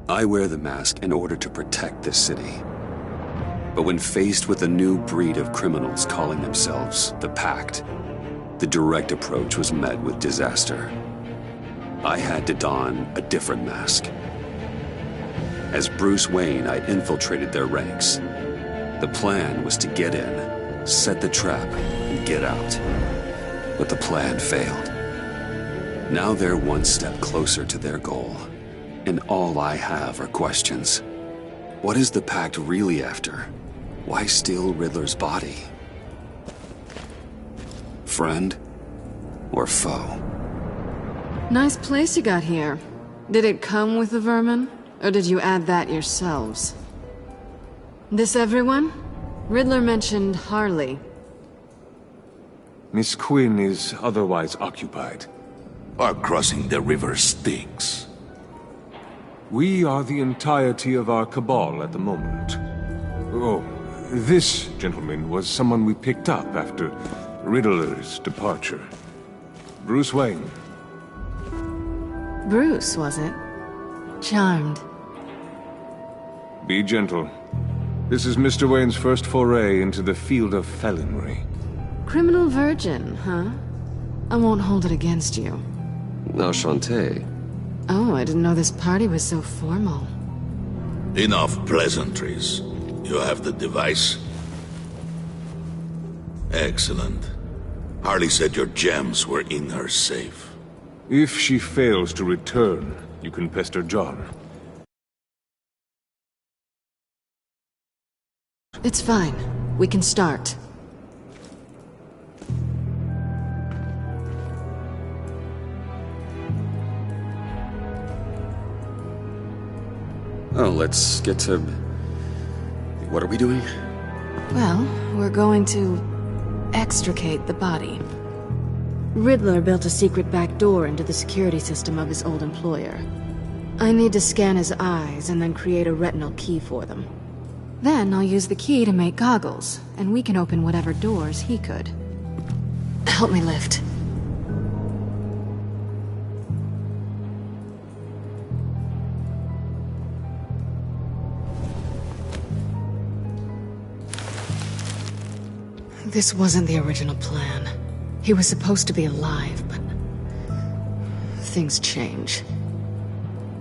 I wear the mask in order to protect this city. But when faced with a new breed of criminals calling themselves the Pact, the direct approach was met with disaster. I had to don a different mask. As Bruce Wayne, I infiltrated their ranks. The plan was to get in, set the trap, and get out. But the plan failed. Now they're one step closer to their goal. And all I have are questions. What is the Pact really after? Why steal Riddler's body? Friend or foe? Nice place you got here. Did it come with the vermin? Or did you add that yourselves? This everyone? Riddler mentioned Harley. Miss Quinn is otherwise occupied. Our crossing the river stinks. We are the entirety of our cabal at the moment. Oh, this gentleman was someone we picked up after Riddler's departure. Bruce Wayne. Bruce, was it? Charmed. Be gentle. This is Mr. Wayne's first foray into the field of felonry. Criminal virgin, huh? I won't hold it against you. Enchanté. Oh, I didn't know this party was so formal. Enough pleasantries. You have the device? Excellent. Harley said your gems were in her safe. If she fails to return, you can pester John. It's fine. We can start. Oh, let's get to... What are we doing? Well, we're going to extricate the body. Riddler built a secret back door into the security system of his old employer. I need to scan his eyes and then create a retinal key for them. Then I'll use the key to make goggles, and we can open whatever doors he could. Help me lift. This wasn't the original plan. He was supposed to be alive, but... things change.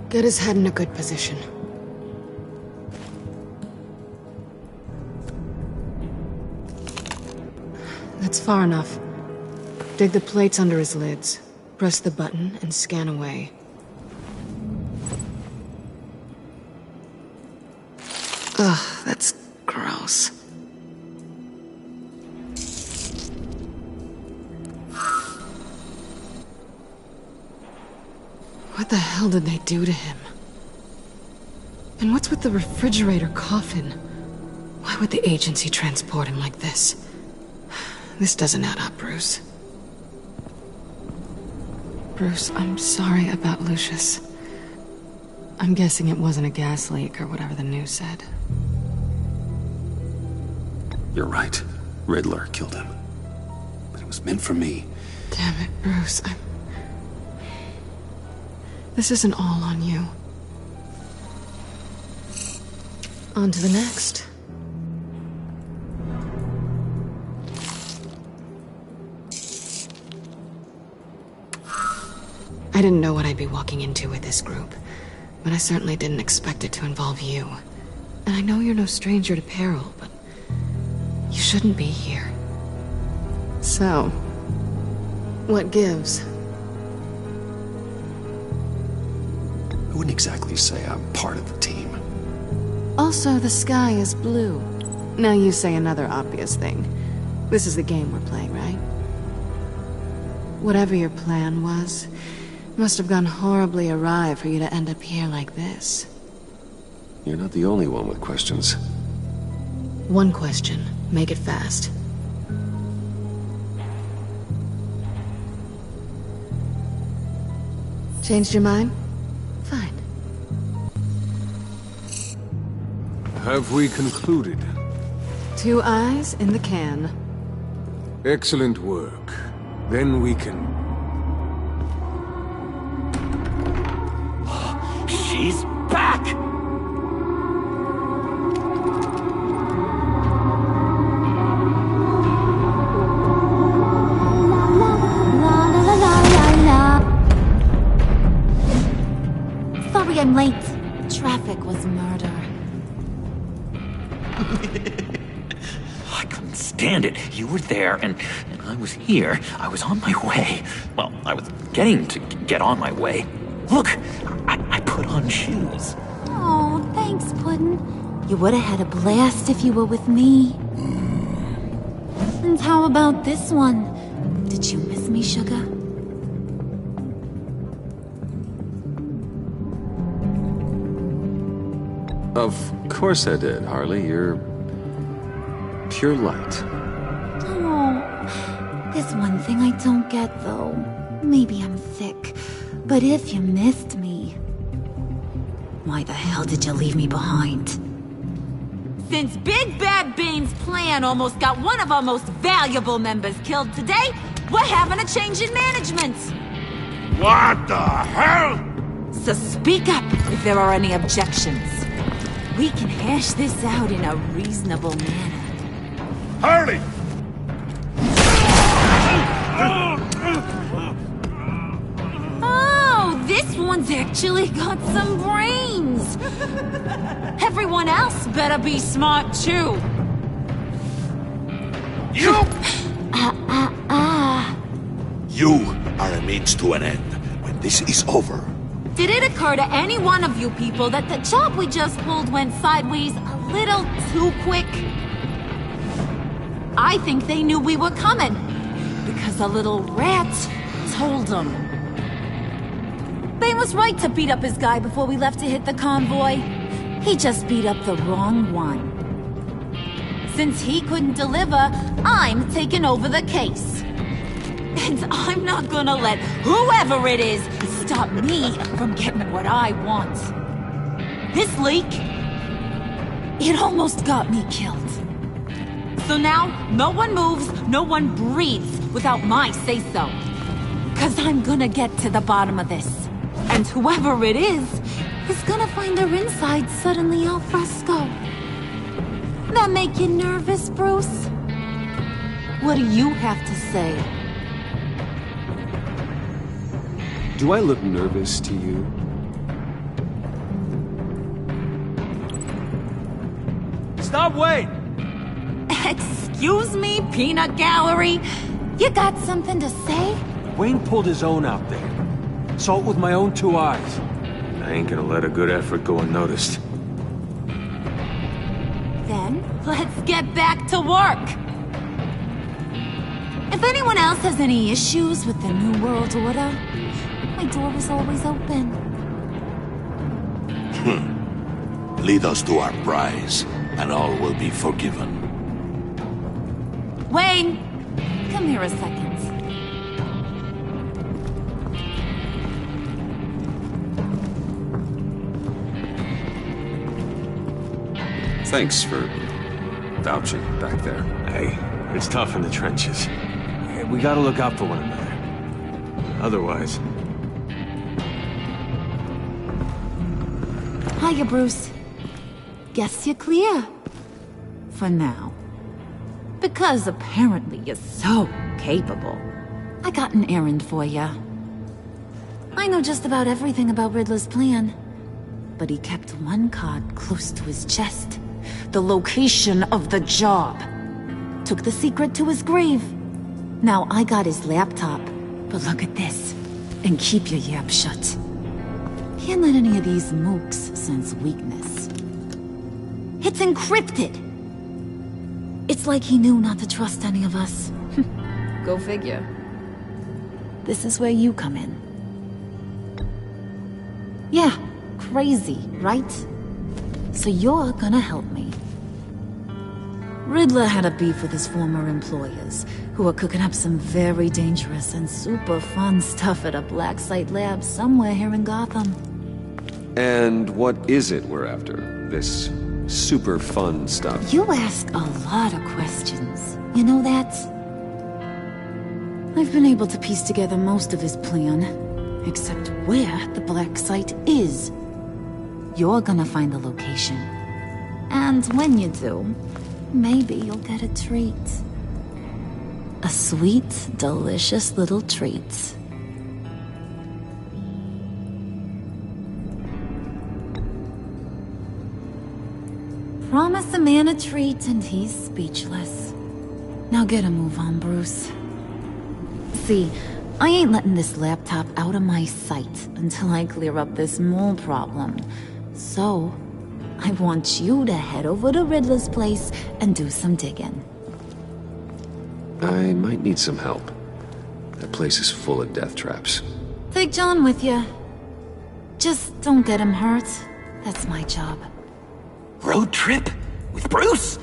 Get his head in a good position. That's far enough. Dig the plates under his lids. Press the button and scan away. Ugh, that's gross. What the hell did they do to him? And what's with the refrigerator coffin? Why would the agency transport him like this? This doesn't add up, Bruce. Bruce, I'm sorry about Lucius. I'm guessing it wasn't a gas leak or whatever the news said. You're right. Riddler killed him. But it was meant for me. Damn it, Bruce. This isn't all on you. On to the next. I didn't know what I'd be walking into with this group, but I certainly didn't expect it to involve you. And I know you're no stranger to peril, but you shouldn't be here. So, what gives? I wouldn't exactly say I'm part of the team. Also, the sky is blue. Now you say another obvious thing. This is the game we're playing, right? Whatever your plan was, must have gone horribly awry for you to end up here like this. You're not the only one with questions. One question. Make it fast. Changed your mind? Fine. Have we concluded? 2 eyes in the can. Excellent work. Then we can... She's back! Sorry I'm late. Traffic was murder. I couldn't stand it. You were there, and I was here. I was on my way. Well, I was getting to get on my way. Look, I put on shoes. Oh, thanks, Puddin'. You would have had a blast if you were with me. And how about this one? Did you miss me, sugar? Of course I did, Harley. You're pure light. Oh, there's one thing I don't get, though. Maybe I'm thick, but if you missed me, why the hell did you leave me behind? Since Big Bad Bane's plan almost got one of our most valuable members killed today, we're having a change in management. What the hell? So speak up if there are any objections. We can hash this out in a reasonable manner. Harley! Oh, this one's actually got some brains. Everyone else better be smart too. You! You are a means to an end. When this is over, Did it occur to any one of you people that the job we just pulled went sideways a little too quick? I think they knew we were coming, because a little rat told them. Bane was right to beat up his guy before we left to hit the convoy. He just beat up the wrong one. Since he couldn't deliver, I'm taking over the case. And I'm not gonna let whoever it is stop me from getting what I want. This leak, it almost got me killed. So now, no one moves, no one breathes without my say-so. 'Cause I'm gonna get to the bottom of this. And whoever it is gonna find their inside suddenly al fresco. That make you nervous, Bruce? What do you have to say? Do I look nervous to you? Stop waiting! Excuse me, Peanut Gallery? You got something to say? Wayne pulled his own out there. Saw it with my own 2 eyes. I ain't gonna let a good effort go unnoticed. Then, let's get back to work. If anyone else has any issues with the New World Order, my door is always open. Lead us to our prize, and all will be forgiven. Wayne, come here a second. Thanks for vouching back there. Hey, it's tough in the trenches. We gotta look out for one another. Otherwise... Hiya, Bruce. Guess you're clear. For now. Because apparently you're so capable. I got an errand for ya. I know just about everything about Riddler's plan. But he kept one card close to his chest. The location of the job. Took the secret to his grave. Now I got his laptop. But look at this. And keep your yap shut. Can't let any of these mooks sense weakness. It's encrypted! It's like he knew not to trust any of us. Go figure. This is where you come in. Yeah, crazy, right? So you're gonna help me. Riddler had a beef with his former employers, who were cooking up some very dangerous and super fun stuff at a black site lab somewhere here in Gotham. And what is it we're after? This super fun stuff? You ask a lot of questions. You know that? I've been able to piece together most of his plan, except where the black site is. you're gonna find the location. And when you do, maybe you'll get a treat. A sweet, delicious little treat. Promise a man a treat and he's speechless. Now get a move on, Bruce. See, I ain't letting this laptop out of my sight until I clear up this mole problem. So, I want you to head over to Riddler's place and do some digging. I might need some help. That place is full of death traps. Take John with you. Just don't get him hurt. That's my job. Road trip? With Bruce?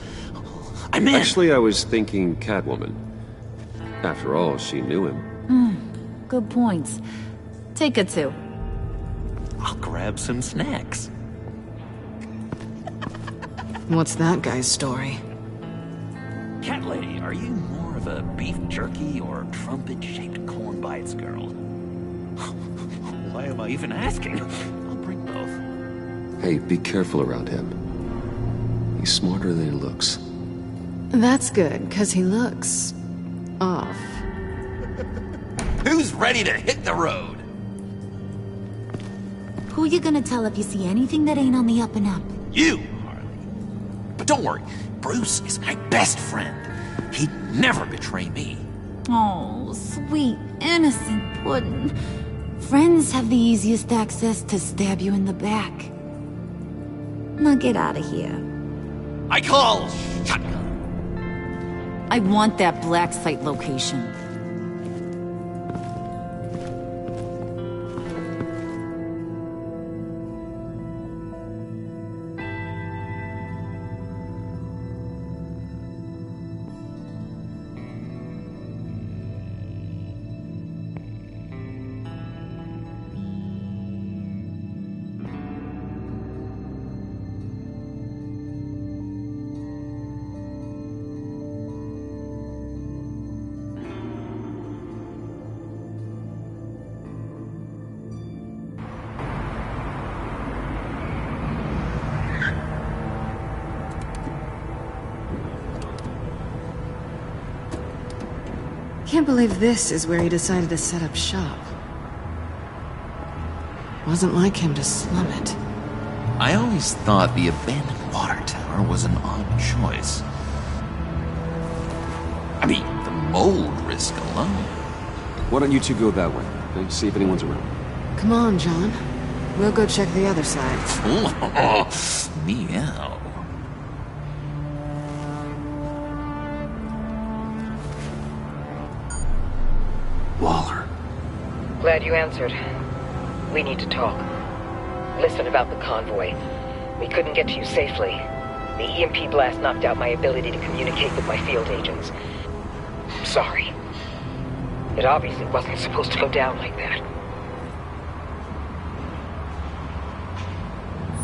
I'm in. Actually, I was thinking Catwoman. After all, she knew him. Good points. Take it too. I'll grab some snacks. What's that guy's story? Cat lady, are you more of a beef jerky or trumpet-shaped corn bites girl? Why am I even asking? I'll bring both. Hey, be careful around him. He's smarter than he looks. That's good, because he looks... off. Who's ready to hit the road? Who you gonna tell if you see anything that ain't on the up and up? You, Harley. But don't worry, Bruce is my best friend. He'd never betray me. Oh, sweet, innocent puddin'. Friends have the easiest access to stab you in the back. Now get out of here. I call shotgun. I want that black site location. Can't believe this is where he decided to set up shop. Wasn't like him to slum it. I always thought the abandoned water tower was an odd choice. I mean, the mold risk alone. Why don't you two go that way? Okay? See if anyone's around. Come on, John. We'll go check the other side. Meow. Waller. Glad you answered. We need to talk. Listen about the convoy. We couldn't get to you safely. The EMP blast knocked out my ability to communicate with my field agents. I'm sorry. It obviously wasn't supposed to go down like that.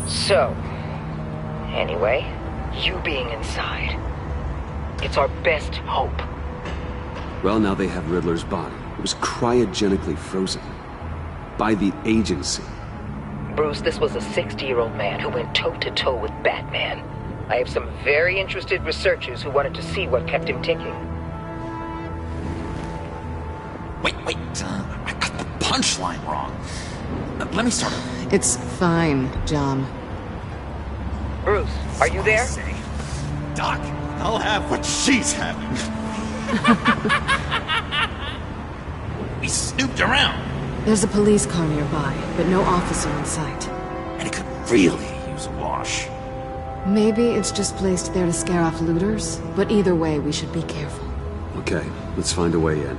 So, anyway, you being inside, it's our best hope. Well, now they have Riddler's body. It was cryogenically frozen. By the agency. Bruce, this was a 60-year-old man who went toe-to-toe with Batman. I have some very interested researchers who wanted to see what kept him ticking. Wait, I got the punchline wrong. Let me start over. It's fine, John. Bruce, are you there? Doc, I'll have what she's having. We snooped around. There's a police car nearby, but no officer in sight. And it could really use a wash. Maybe it's just placed there to scare off looters, but either way, we should be careful. Okay, let's find a way in.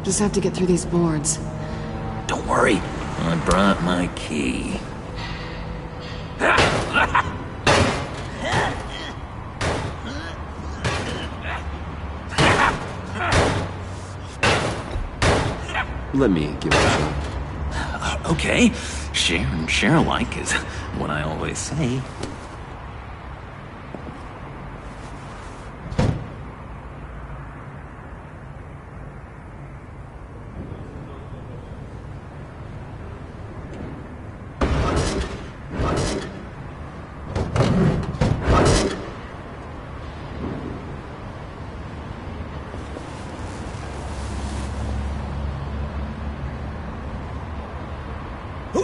Just have to get through these boards. Don't worry, I brought my key. Let me give it a shot. Okay, share and share alike is what I always say.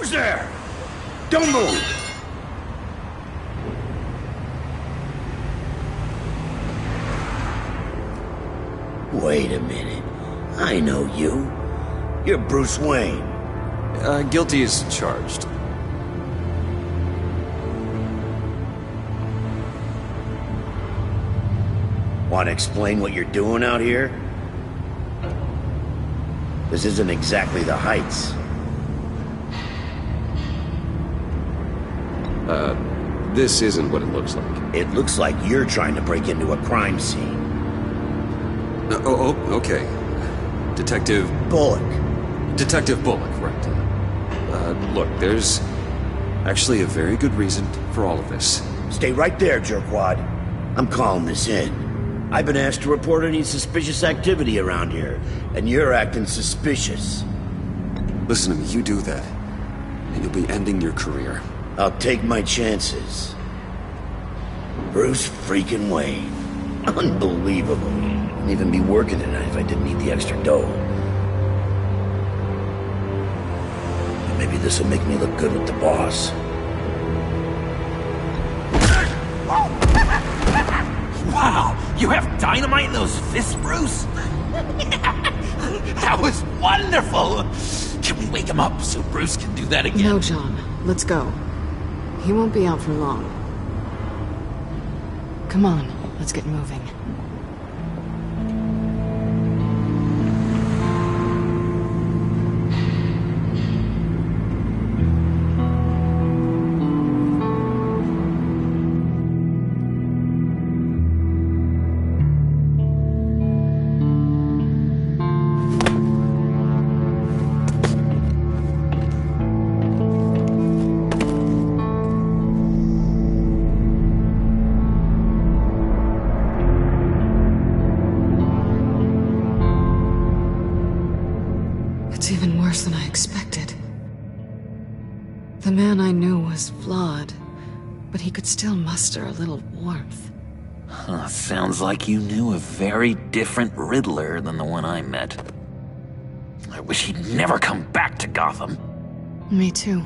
Who's there? Don't move! Wait a minute. I know you. You're Bruce Wayne. Guilty as charged. Want to explain what you're doing out here? This isn't exactly the Heights. This isn't what it looks like. It looks like you're trying to break into a crime scene. Okay. Detective... Bullock. Detective Bullock, right. Look, there's actually a very good reason for all of this. Stay right there, jerkwad. I'm calling this in. I've been asked to report any suspicious activity around here, and you're acting suspicious. Listen to me, you do that, and you'll be ending your career. I'll take my chances. Bruce freaking Wayne. Unbelievable. I'd even be working tonight if I didn't need the extra dough. Maybe this'll make me look good with the boss. Wow! You have dynamite in those fists, Bruce? That was wonderful! Can we wake him up so Bruce can do that again? No, John. Let's go. He won't be out for long. Come on, let's get moving. It's even worse than I expected. The man I knew was flawed, but he could still muster a little warmth. Huh, sounds like you knew a very different Riddler than the one I met. I wish he'd never come back to Gotham. Me too.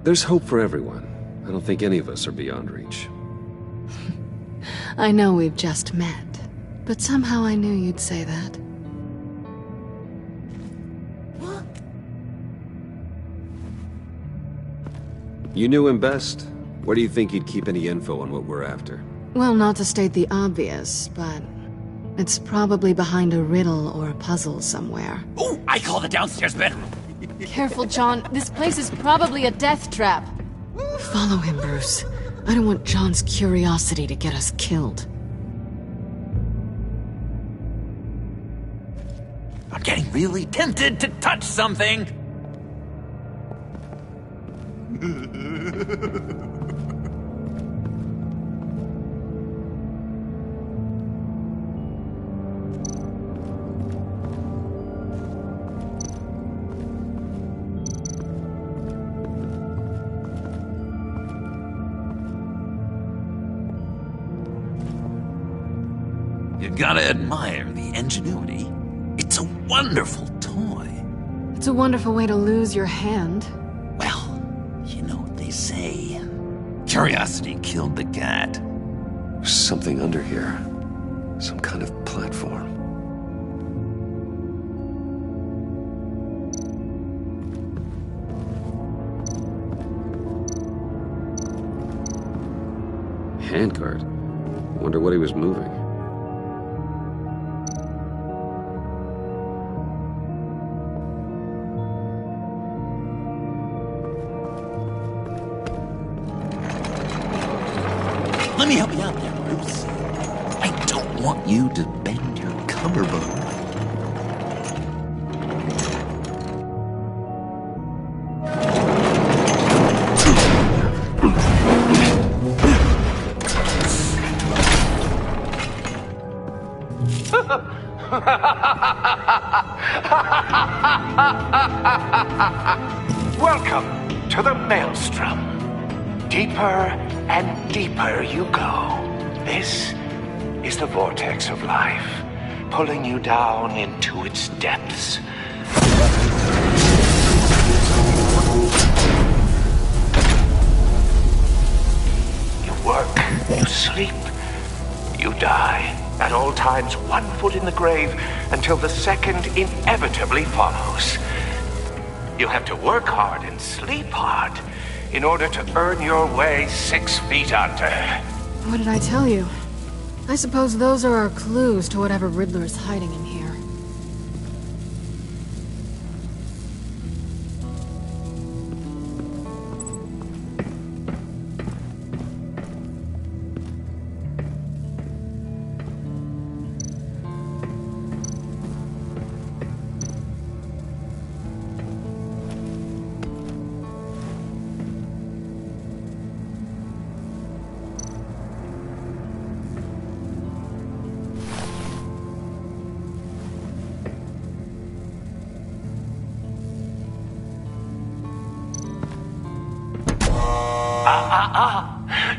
There's hope for everyone. I don't think any of us are beyond reach. I know we've just met, but somehow I knew you'd say that. You knew him best. Where do you think he'd keep any info on what we're after? Well, not to state the obvious, but it's probably behind a riddle or a puzzle somewhere. Oh, I call the downstairs bedroom. Careful, John. This place is probably a death trap. Follow him, Bruce. I don't want John's curiosity to get us killed. I'm getting really tempted to touch something. You gotta admire the ingenuity. It's a wonderful toy. It's a wonderful way to lose your hand. Well, you know what they say. Curiosity killed the cat. There's something under here. Some kind of platform. Handguard. Wonder what he was moving. Let me help you out there, Bruce. I don't want you to bend your collarbone. Welcome to the Maelstrom. Deeper and deeper you go. This is the vortex of life. pulling you down into its depths. You work, you sleep, you die. At all times, 1 foot in the grave until the second inevitably follows. You have to work hard and sleep hard in order to earn your way 6 feet under. What did I tell you? I suppose those are our clues to whatever Riddler is hiding in here.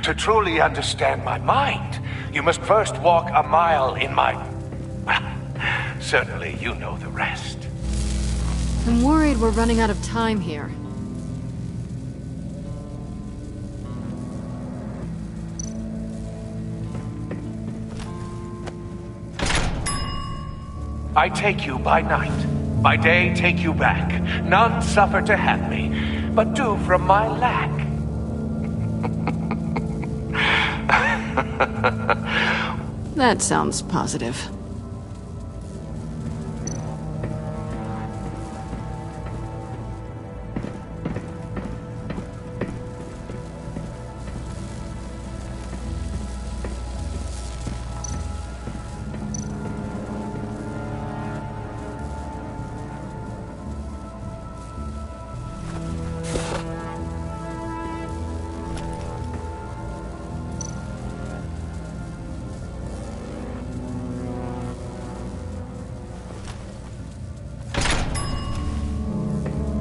To truly understand my mind, you must first walk a mile in my... Certainly you know the rest. I'm worried we're running out of time here. I take you by night. By day, take you back. None suffer to have me, but do from my lack. That sounds positive.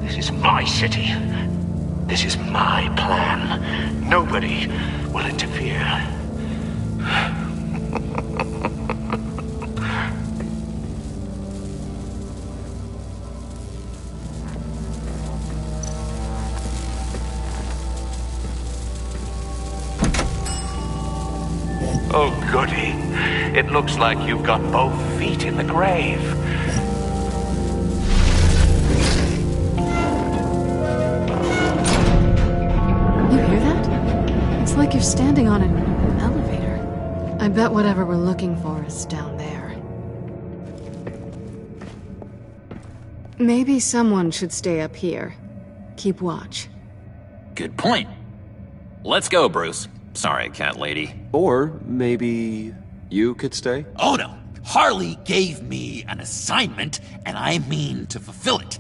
This is my city. This is my plan. Nobody will interfere. Oh, goody. It looks like you've got both feet in the grave. You hear that? It's like you're standing on an elevator. I bet whatever we're looking for is down there. Maybe someone should stay up here. Keep watch. Good point. Let's go, Bruce. Sorry, cat lady. Or maybe you could stay? Oh no. Harley gave me an assignment, and I mean to fulfill it.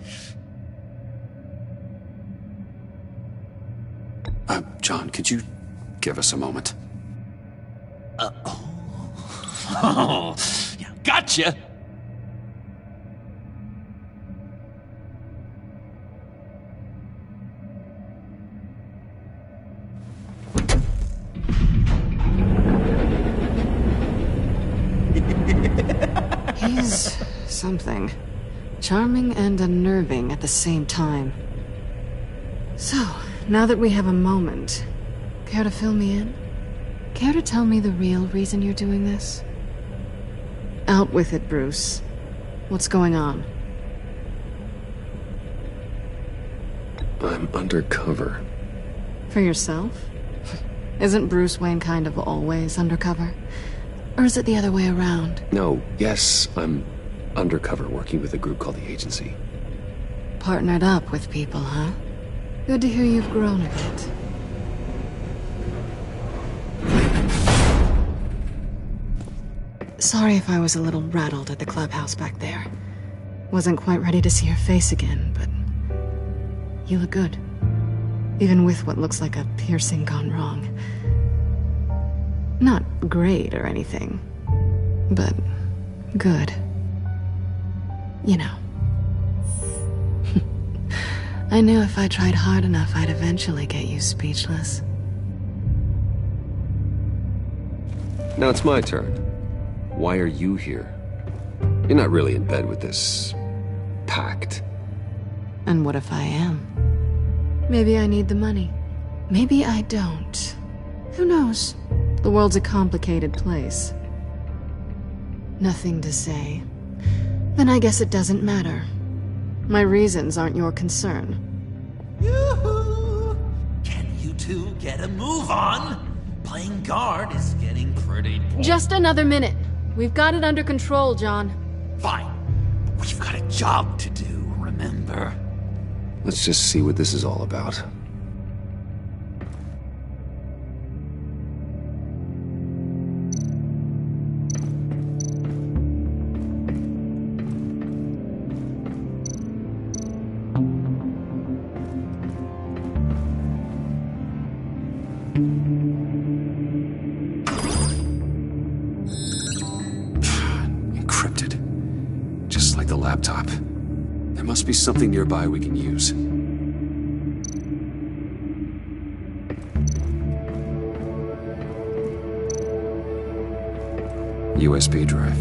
John, could you give us a moment? Oh, yeah, gotcha. He's something. Charming and unnerving at the same time. So, now that we have a moment, care to fill me in? Care to tell me the real reason you're doing this? Out with it, Bruce. What's going on? I'm undercover. For yourself? Isn't Bruce Wayne kind of always undercover? Or is it the other way around? No, yes, I'm undercover working with a group called the Agency. Partnered up with people, huh? Good to hear you've grown a bit. Sorry if I was a little rattled at the clubhouse back there. Wasn't quite ready to see your face again, but... you look good. Even with what looks like a piercing gone wrong. Not great or anything, but good. You know. I knew if I tried hard enough, I'd eventually get you speechless. Now it's my turn. Why are you here? You're not really in bed with this... pact. And what if I am? Maybe I need the money. Maybe I don't. Who knows? The world's a complicated place. Nothing to say. Then I guess it doesn't matter. My reasons aren't your concern. Yoo-hoo! Can you two get a move on? Playing guard is getting pretty boring. Just another minute. We've got it under control, John. Fine. We've got a job to do, remember? Let's just see what this is all about. Encrypted. Just like the laptop. There must be something nearby we can use. USB drive.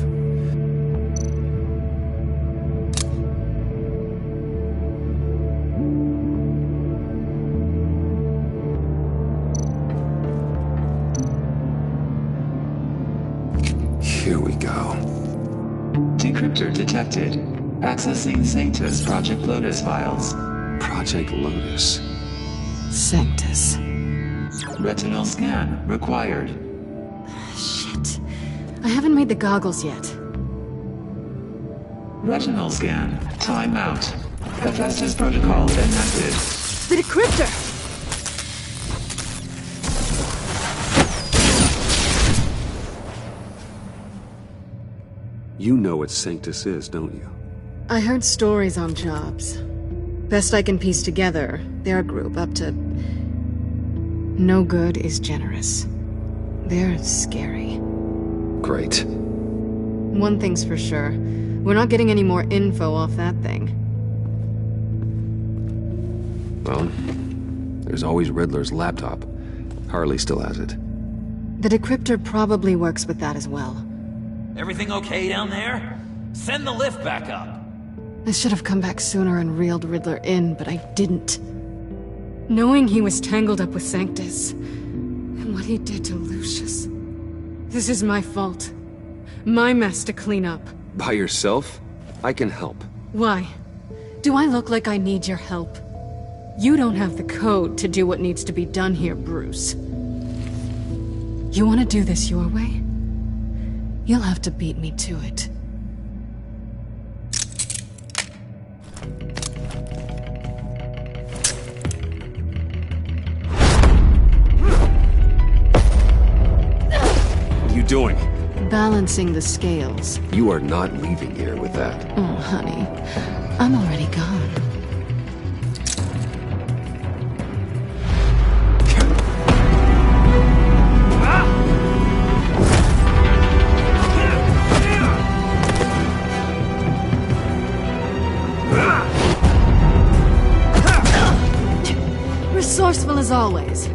Here we go. Decryptor detected. Accessing Sanctus Project Lotus files. Project Lotus. Sanctus. Retinal scan required. Shit. I haven't made the goggles yet. Retinal scan. Timeout. Hephaestus protocol enacted. The decryptor! You know what Sanctus is, don't you? I heard stories on jobs. Best I can piece together, they're a group up to... No good is generous. They're scary. Great. One thing's for sure. We're not getting any more info off that thing. Well, there's always Riddler's laptop. Harley still has it. The decryptor probably works with that as well. Everything okay down there? Send the lift back up. I should have come back sooner and reeled Riddler in, but I didn't. Knowing he was tangled up with Sanctus, and what he did to Lucius. This is my fault. My mess to clean up. By yourself? I can help. Why? Do I look like I need your help? You don't have the code to do what needs to be done here, Bruce. You want to do this your way? You'll have to beat me to it. What are you doing? Balancing the scales. You are not leaving here with that. Oh, honey. I'm already gone. Resourceful as always.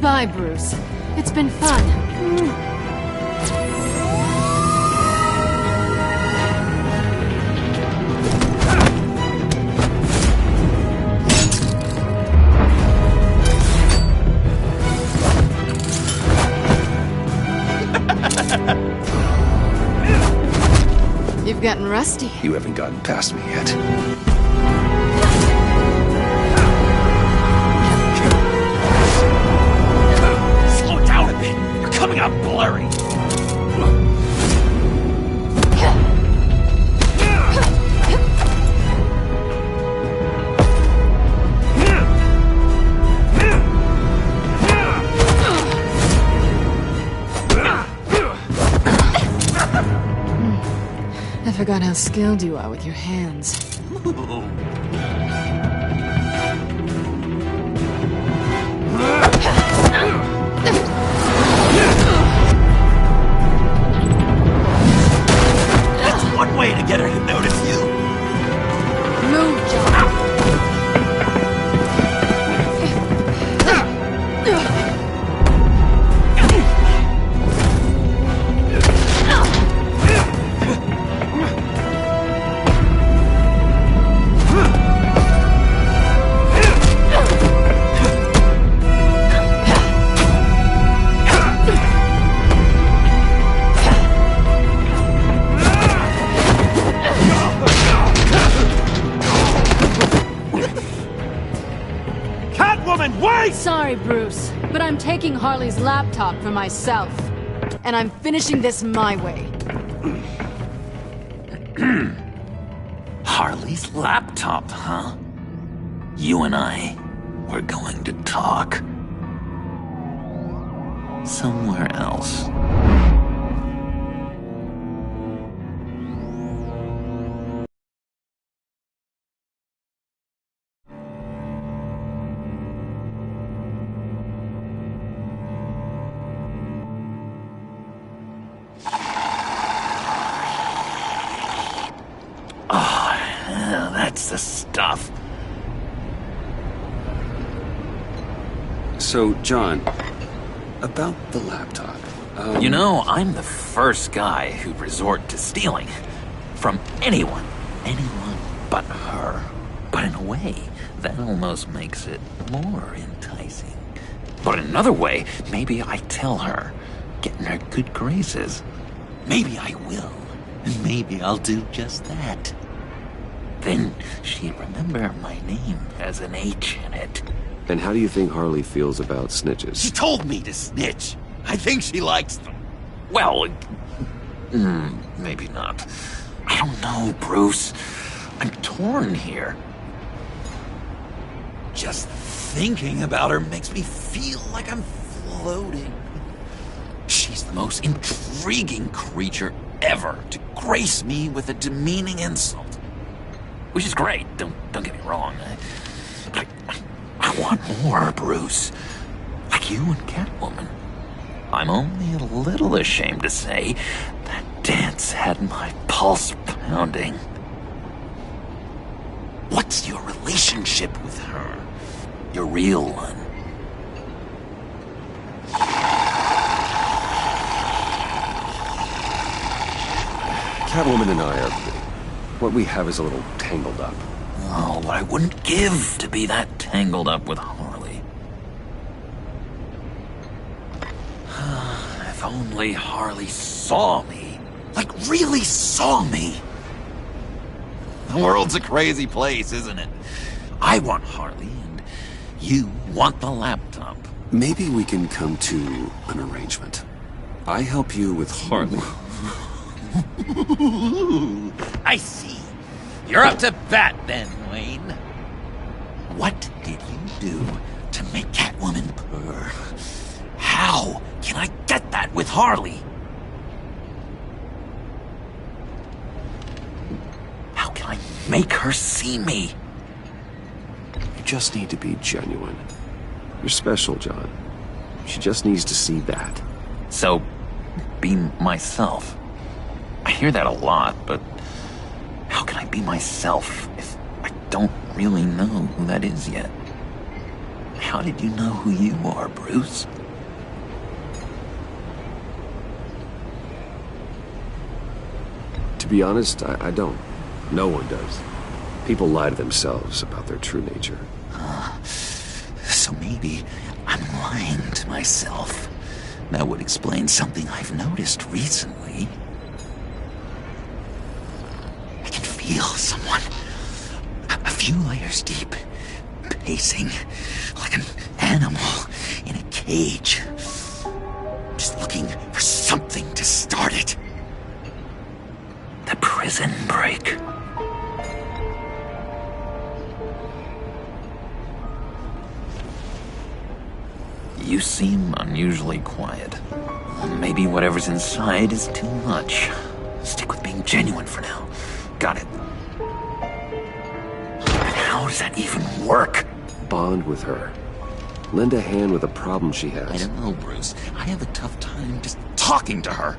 Bye, Bruce. It's been fun. You've gotten rusty. You haven't gotten past me yet. Slow down a bit. You're coming out blurry. I forgot how skilled you are with your hands. That's one way to get her to notice you. Move, John. Harley! Sorry, Bruce, but I'm taking Harley's laptop for myself. And I'm finishing this my way. Harley's laptop, huh? You and I, we're going to talk. Somewhere else. That's the stuff. So, John, about the laptop. You know, I'm the first guy who'd resort to stealing. From anyone. Anyone but her. But in a way, that almost makes it more enticing. But in another way, maybe I tell her, get in her good graces. Maybe I will. And maybe I'll do just that. Then she'd remember my name has an H in it. And how do you think Harley feels about snitches? She told me to snitch. I think she likes them. Well, maybe not. I don't know, Bruce. I'm torn here. Just thinking about her makes me feel like I'm floating. She's the most intriguing creature ever to grace me with a demeaning insult. Which is great, don't get me wrong. But I want more, Bruce. Like you and Catwoman. I'm only a little ashamed to say that dance had my pulse pounding. What's your relationship with her? Your real one. Catwoman and I are... what we have is a little tangled up. Oh, what I wouldn't give to be that tangled up with Harley. If only Harley saw me. Like, really saw me. The world's a crazy place, isn't it? I want Harley, and you want the laptop. Maybe we can come to an arrangement. I help you with Harley. I see. You're up to bat then, Wayne. What did you do to make Catwoman purr? How can I get that with Harley? How can I make her see me? You just need to be genuine. You're special, John. She just needs to see that. So, be myself. I hear that a lot, but how can I be myself if I don't really know who that is yet? How did you know who you are, Bruce? To be honest, I don't. No one does. People lie to themselves about their true nature. So maybe I'm lying to myself. That would explain something I've noticed recently. I can feel someone a few layers deep, pacing like an animal in a cage. Just looking for something to start it. The prison break. You seem unusually quiet. Maybe whatever's inside is too much. Stick with being genuine for now. Got it. And how does that even work? Bond with her. Lend a hand with a problem she has. I don't know, Bruce. I have a tough time just talking to her.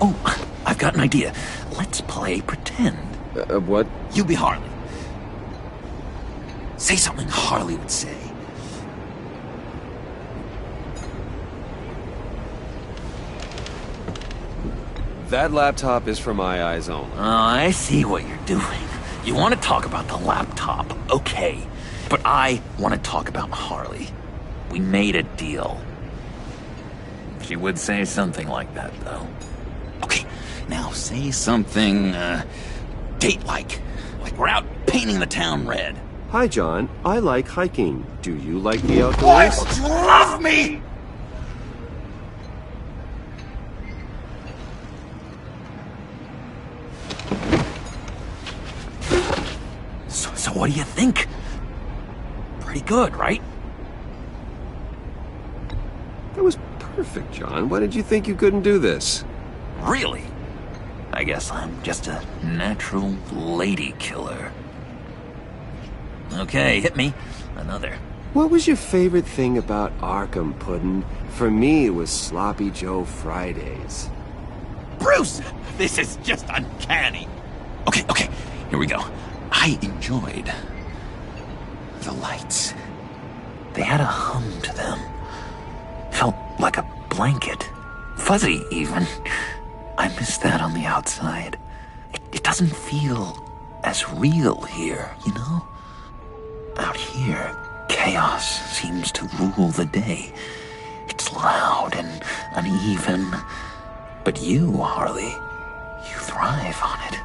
Oh, I've got an idea. Let's play pretend. What? You be Harley. Say something Harley would say. That laptop is for my eyes only. I see what you're doing. You want to talk about the laptop, okay. But I want to talk about Harley. We made a deal. She would say something like that, though. Okay, now say something, date-like. Like we're out painting the town red. Hi, John. I like hiking. Do you like the outdoors? Why don't you love me? So what do you think? Pretty good, right? That was perfect, John. Why did you think you couldn't do this? Really? I guess I'm just a natural lady killer. Okay, hit me. Another. What was your favorite thing about Arkham, Puddin'? For me, it was Sloppy Joe Fridays. Bruce! This is just uncanny. Okay, here we go. I enjoyed the lights. They had a hum to them. Felt like a blanket. Fuzzy, even. I miss that on the outside. It doesn't feel as real here, you know? Out here, chaos seems to rule the day. It's loud and uneven. But you, Harley, you thrive on it.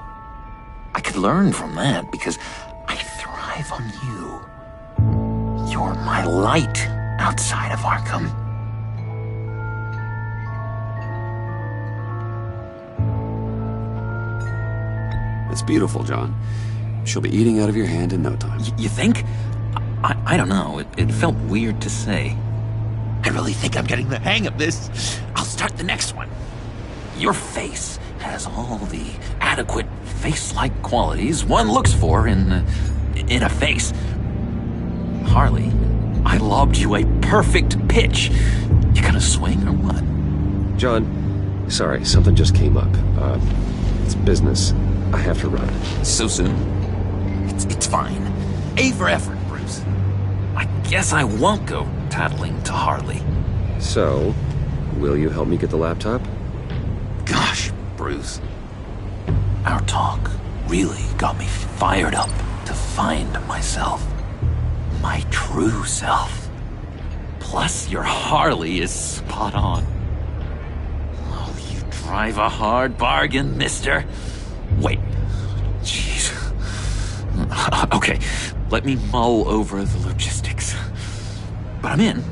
I could learn from that because I thrive on you. You're my light outside of Arkham. It's beautiful, John. She'll be eating out of your hand in no time. You think? I don't know. It felt weird to say. I really think I'm getting the hang of this. I'll start the next one. Your face has all the adequate face-like qualities one looks for in a face. Harley, I lobbed you a perfect pitch. You gonna swing or what? John, sorry, something just came up. It's business. I have to run. So soon? It's fine. A for effort, Bruce. I guess I won't go tattling to Harley. So, will you help me get the laptop? Gosh, Bruce. Our talk really got me fired up to find myself. My true self. Plus, your Harley is spot on. Oh, you drive a hard bargain, mister. Wait. Jeez. Okay, let me mull over the logistics. But I'm in.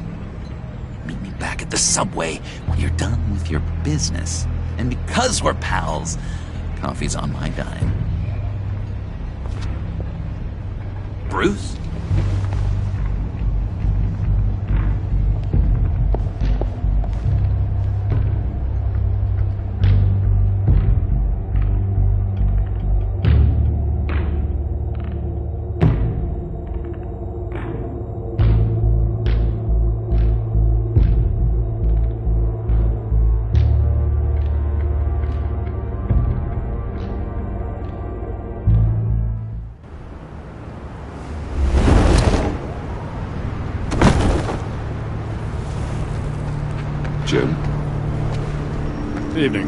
Meet me back at the subway when you're done with your business. And because we're pals, coffee's on my dime. Bruce? Jim? Evening.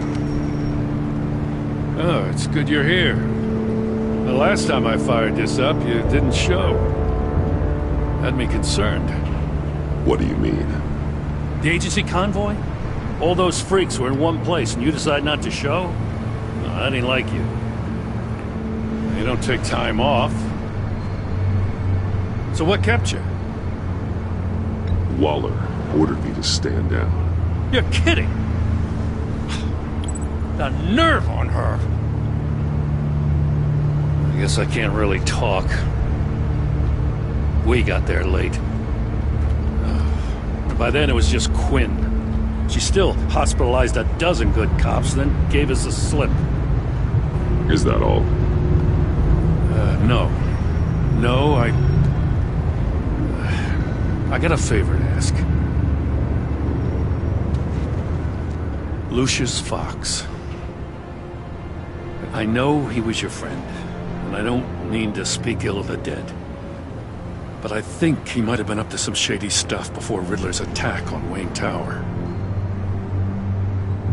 Oh, it's good you're here. The last time I fired this up, you didn't show. Had me concerned. What do you mean? The agency convoy? All those freaks were in one place and you decide not to show? No, I didn't like you. You don't take time off. So what kept you? Waller ordered me to stand down. You're kidding! The nerve on her! I guess I can't really talk. We got there late. By then it was just Quinn. She still hospitalized a dozen good cops, then gave us the slip. Is that all? No. No, I got a favor to ask. Lucius Fox. I know he was your friend, and I don't mean to speak ill of the dead. But I think he might have been up to some shady stuff before Riddler's attack on Wayne Tower.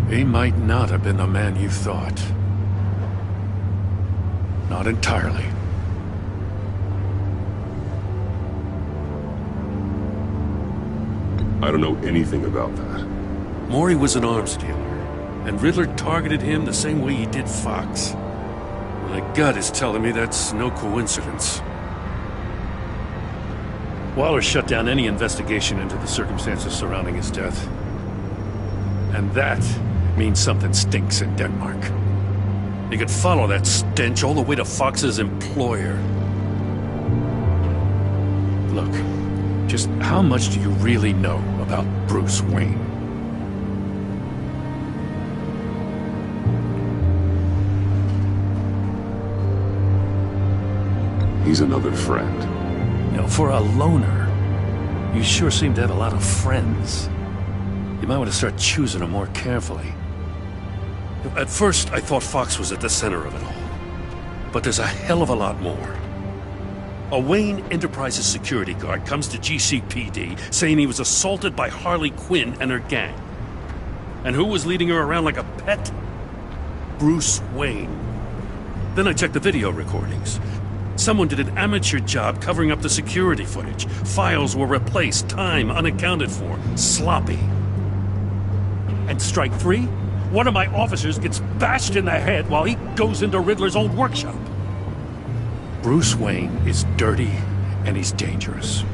He might not have been the man you thought. Not entirely. I don't know anything about that. Maury was an arms dealer, and Riddler targeted him the same way he did Fox. My gut is telling me that's no coincidence. Waller shut down any investigation into the circumstances surrounding his death. And that means something stinks in Denmark. You could follow that stench all the way to Fox's employer. Look, just how much do you really know about Bruce Wayne? He's another friend. You know, for a loner, you sure seem to have a lot of friends. You might want to start choosing them more carefully. At first, I thought Fox was at the center of it all. But there's a hell of a lot more. A Wayne Enterprises security guard comes to GCPD saying he was assaulted by Harley Quinn and her gang. And who was leading her around like a pet? Bruce Wayne. Then I checked the video recordings. Someone did an amateur job covering up the security footage. Files were replaced, time unaccounted for, sloppy. And strike three? One of my officers gets bashed in the head while he goes into Riddler's old workshop. Bruce Wayne is dirty and he's dangerous.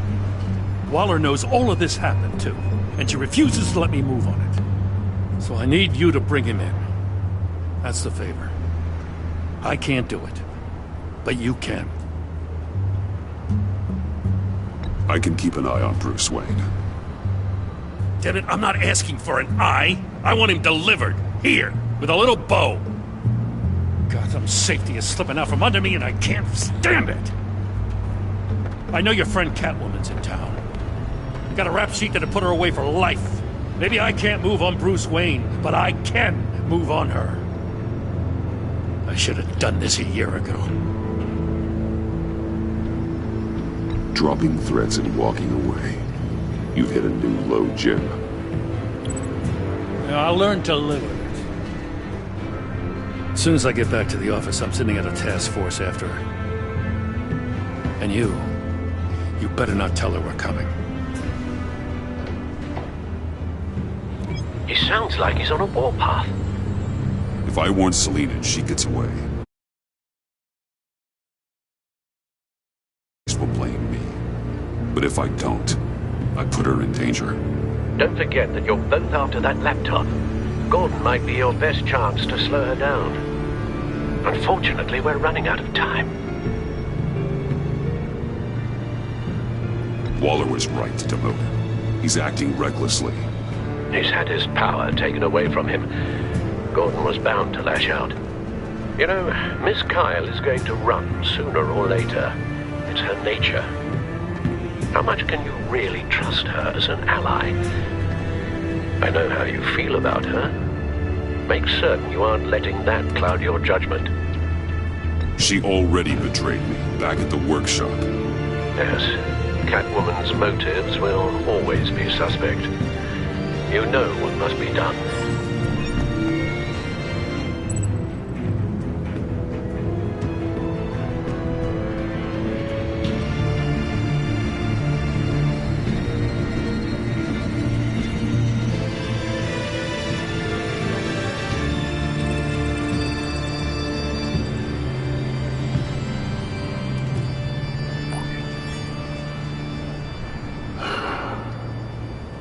Waller knows all of this happened too, and she refuses to let me move on it. So I need you to bring him in. That's the favor. I can't do it. But you can. I can keep an eye on Bruce Wayne. Damn it, I'm not asking for an eye. I want him delivered. Here, with a little bow. Gotham's safety is slipping out from under me and I can't stand it. I know your friend Catwoman's in town. You got a rap sheet that'll put her away for life. Maybe I can't move on Bruce Wayne, but I can move on her. I should have done this a year ago. Dropping threats and walking away. You've hit a new low, Jim. Yeah, I'll learn to live with it. As soon as I get back to the office, I'm sending out a task force after her. And you better not tell her we're coming. He sounds like he's on a warpath. If I warn Selina and she gets away, will blame me. But if I don't, I put her in danger. Don't forget that you're both after that laptop. Gordon might be your best chance to slow her down. Unfortunately, we're running out of time. Waller was right to demote him. He's acting recklessly. He's had his power taken away from him. Gordon was bound to lash out. You know, Miss Kyle is going to run sooner or later. It's her nature. How much can you really trust her as an ally? I know how you feel about her. Make certain you aren't letting that cloud your judgment. She already betrayed me back at the workshop. Yes, Catwoman's motives will always be suspect. You know what must be done.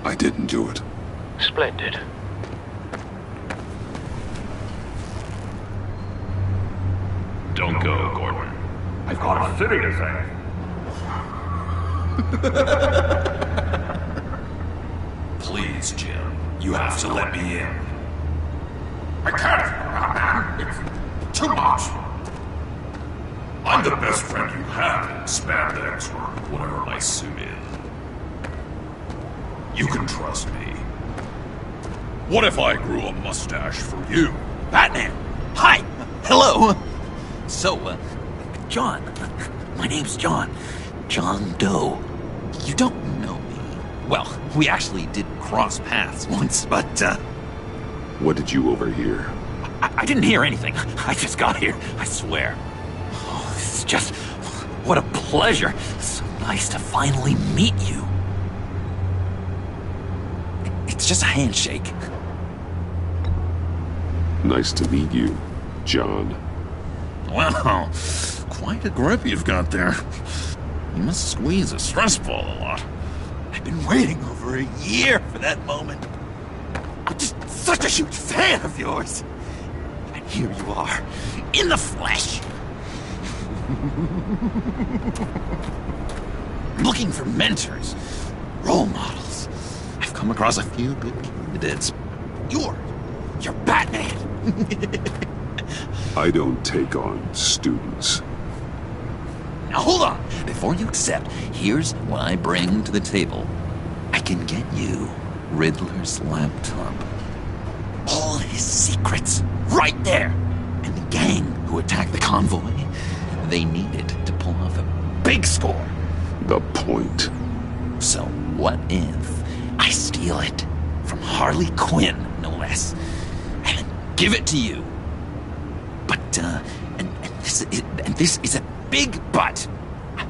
I didn't do it. Splendid. Don't go, Gordon. I've got a city to save. Please, Jim. You have to let me in. I can't. It's too much. I'm the best friend you have in spandex or whatever my suit is. You can trust me. What if I grew a mustache for you? Batman! Hi! Hello! So, John. My name's John. John Doe. You don't know me. Well, we actually did cross paths once, but, What did you overhear? I didn't hear anything. I just got here, I swear. Oh, it's just... what a pleasure. So nice to finally meet you. It's just a handshake. Nice to meet you, John. Wow, quite a grip you've got there. You must squeeze a stress ball a lot. I've been waiting over a year for that moment. I'm just such a huge fan of yours. And here you are, in the flesh. Looking for mentors, role models. I've come across a few good candidates. You're Batman. I don't take on students. Now hold on. Before you accept, here's what I bring to the table. I can get you Riddler's laptop. All his secrets, right there. And the gang who attacked the convoy, they needed to pull off a big score. The point. So what if I steal it from Harley Quinn, no less, and then give it to you? But, and this is a big but.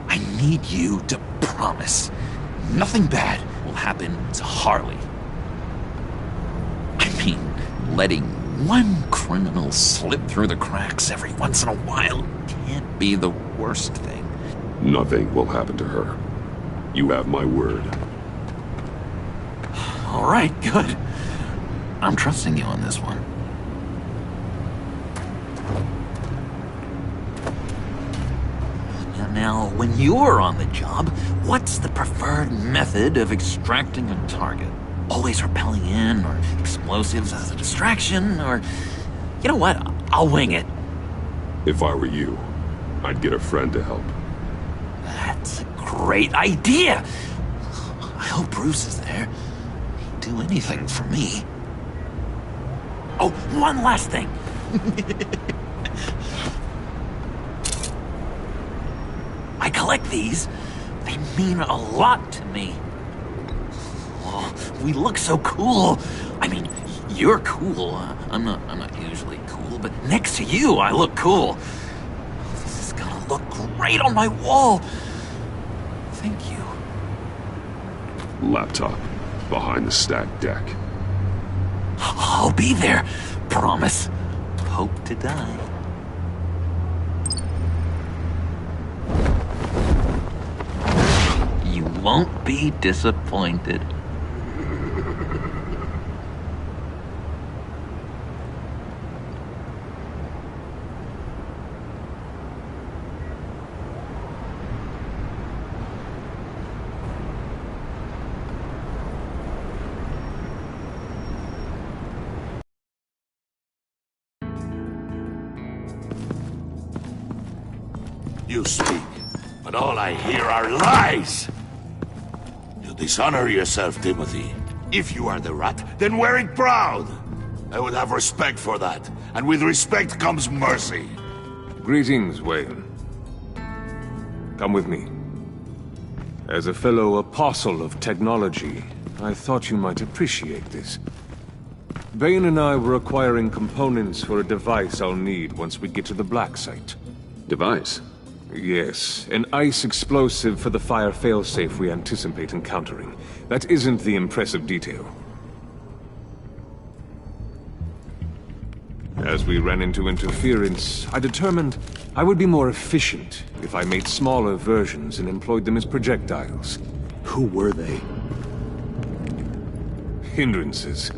I need you to promise nothing bad will happen to Harley. I mean, letting one criminal slip through the cracks every once in a while can't be the worst thing. Nothing will happen to her. You have my word. All right, good. I'm trusting you on this one. Now, when you're on the job, what's the preferred method of extracting a target? Always rappelling in, or explosives as a distraction, or... You know what? I'll wing it. If I were you, I'd get a friend to help. That's a great idea! I hope Bruce is there. He'd do anything for me. Oh, one last thing. I collect these. They mean a lot to me. Oh, we look so cool. I mean, you're cool. I'm not usually cool, but next to you, I look cool. This is gonna look great on my wall. Thank you. Laptop behind the stacked deck. I'll be there. Promise. Hope to die. You won't be disappointed. You speak, but all I hear are lies! You dishonor yourself, Timothy. If you are the rat, then wear it proud! I would have respect for that, and with respect comes mercy. Greetings, Wayne. Come with me. As a fellow apostle of technology, I thought you might appreciate this. Bane and I were acquiring components for a device I'll need once we get to the Black Site. Device? Yes, an ice explosive for the fire failsafe we anticipate encountering. That isn't the impressive detail. As we ran into interference, I determined I would be more efficient if I made smaller versions and employed them as projectiles. Who were they? Hindrances.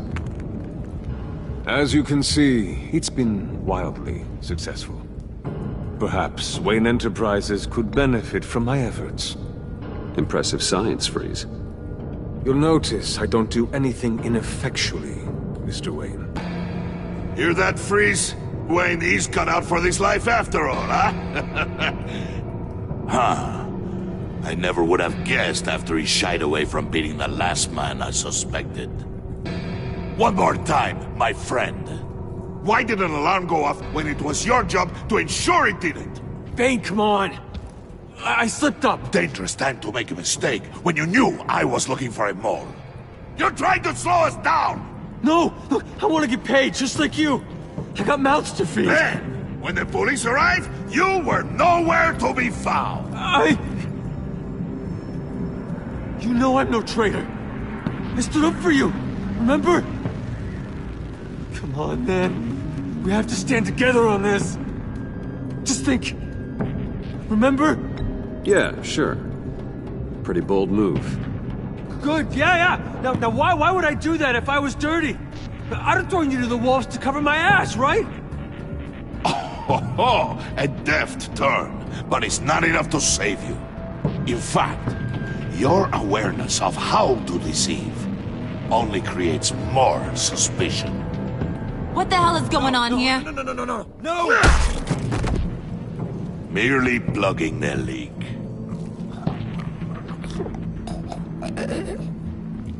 As you can see, it's been wildly successful. Perhaps Wayne Enterprises could benefit from my efforts. Impressive science, Freeze. You'll notice I don't do anything ineffectually, Mr. Wayne. Hear that, Freeze? Wayne, he's cut out for this life after all, huh? Huh. I never would have guessed after he shied away from beating the last man I suspected. One more time, my friend. Why did an alarm go off when it was your job to ensure it didn't? Bane, come on! I slipped up! Dangerous time to make a mistake when you knew I was looking for a mole. You're trying to slow us down! No! Look, I want to get paid, just like you! I got mouths to feed! Then, when the police arrived, you were nowhere to be found! You know I'm no traitor! I stood up for you, remember? Come on, man. We have to stand together on this. Just think. Remember? Yeah, sure. Pretty bold move. Good, yeah. Now why would I do that if I was dirty? I'd have thrown you to the wolves to cover my ass, right? Oh, a deft turn, but it's not enough to save you. In fact, your awareness of how to deceive only creates more suspicion. What the hell is going on here? No! Merely plugging their leak.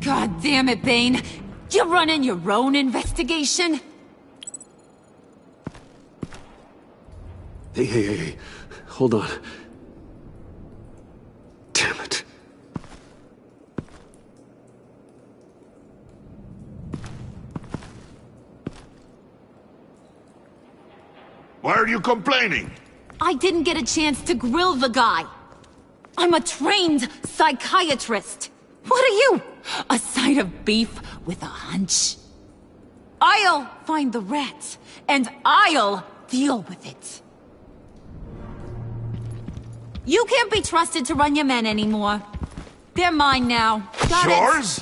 God damn it, Bane. You're running your own investigation? Hey. Hold on. Damn it. Why are you complaining? I didn't get a chance to grill the guy. I'm a trained psychiatrist. What are you? A side of beef with a hunch? I'll find the rat, and I'll deal with it. You can't be trusted to run your men anymore. They're mine now. Got Yours?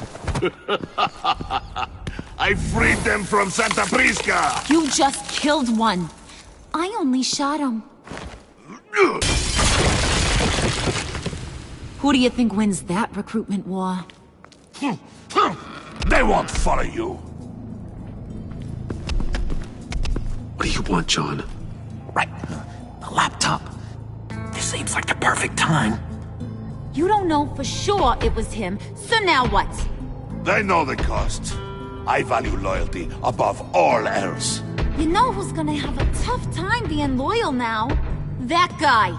I freed them from Santa Prisca! You just killed one. I only shot him. Who do you think wins that recruitment war? They won't follow you. What do you want, John? Right. The laptop. This seems like the perfect time. You don't know for sure it was him, so now what? They know the cost. I value loyalty above all else. You know who's gonna have a tough time being loyal now? That guy.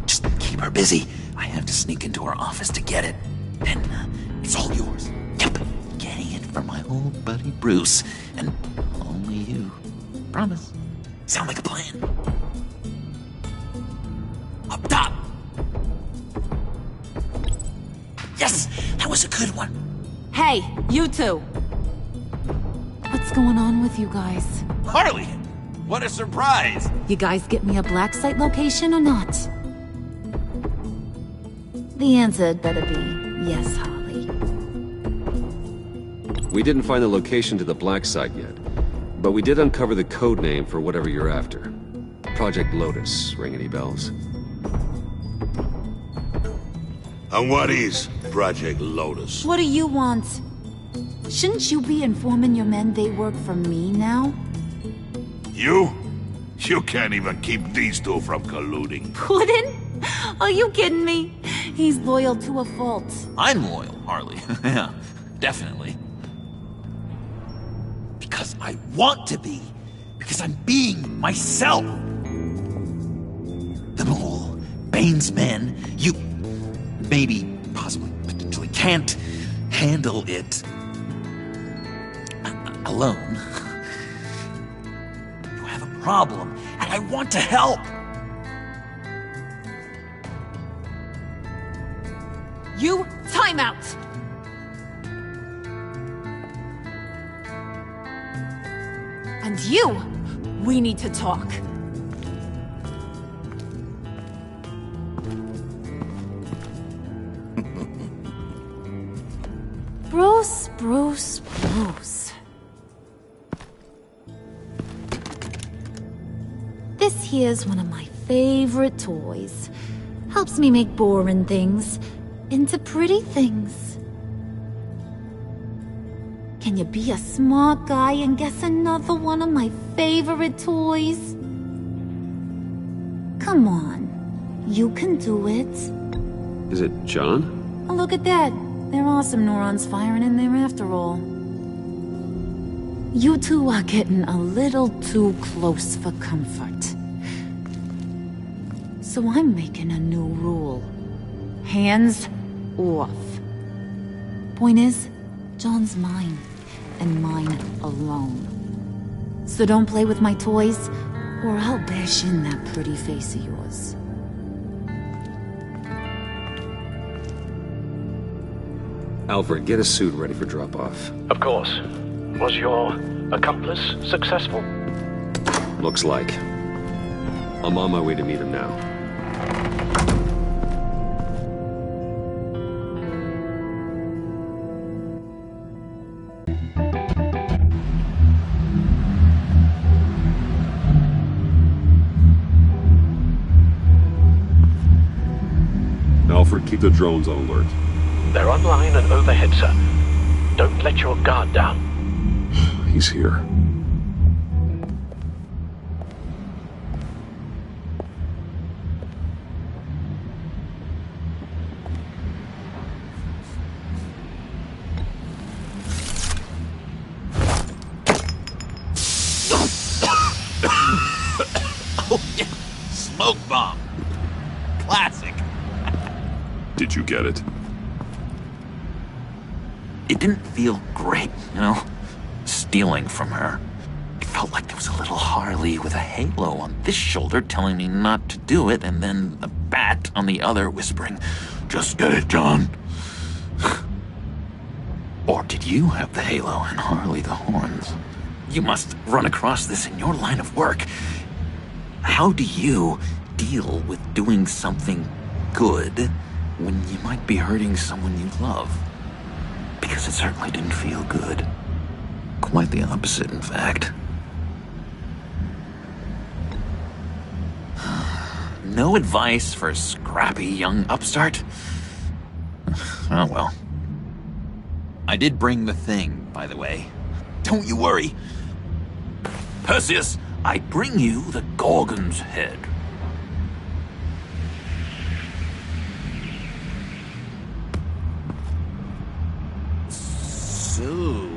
Just keep her busy. I have to sneak into her office to get it. Then it's all yours. Yep. Getting it from my old buddy Bruce. And only you. Promise. Sound like a plan? Up top. Yes! That was a good one. Hey, you two. What's going on with you guys? Harley! What a surprise! You guys get me a black site location or not? The answer had better be yes, Harley. We didn't find the location to the black site yet, but we did uncover the code name for whatever you're after. Project Lotus. Ring any bells? And what is Project Lotus? What do you want? Shouldn't you be informing your men they work for me now? You? You can't even keep these two from colluding. Puddin'? Are you kidding me? He's loyal to a fault. I'm loyal, Harley. Yeah, definitely. Because I want to be. Because I'm being myself. The Mole, Bane's men, you maybe, possibly, potentially can't handle it alone. You have a problem, and I want to help. You, time out! And you, we need to talk. Bruce. This here's one of my favorite toys. Helps me make boring things into pretty things. Can you be a smart guy and guess another one of my favorite toys? Come on, you can do it. Is it John? Oh, look at that. There are some neurons firing in there after all. You two are getting a little too close for comfort. So I'm making a new rule. Hands off. Point is, John's mine, and mine alone. So don't play with my toys, or I'll bash in that pretty face of yours. Alfred, get a suit ready for drop-off. Of course. Was your accomplice successful? Looks like. I'm on my way to meet him now. the drones on alert. They're online and overhead, sir. Don't let your guard down. He's here. Oh, yeah. Smoke bomb. Classic. Did you get it? It didn't feel great, you know? Stealing from her. It felt like there was a little Harley with a halo on this shoulder telling me not to do it, and then a bat on the other whispering, "Just get it done." Or did you have the halo and Harley the horns? You must run across this in your line of work. How do you deal with doing something good when you might be hurting someone you love? Because it certainly didn't feel good. Quite the opposite, in fact. No advice for a scrappy young upstart? Oh well. I did bring the thing, by the way. Don't you worry. Perseus, I bring you the Gorgon's head. So,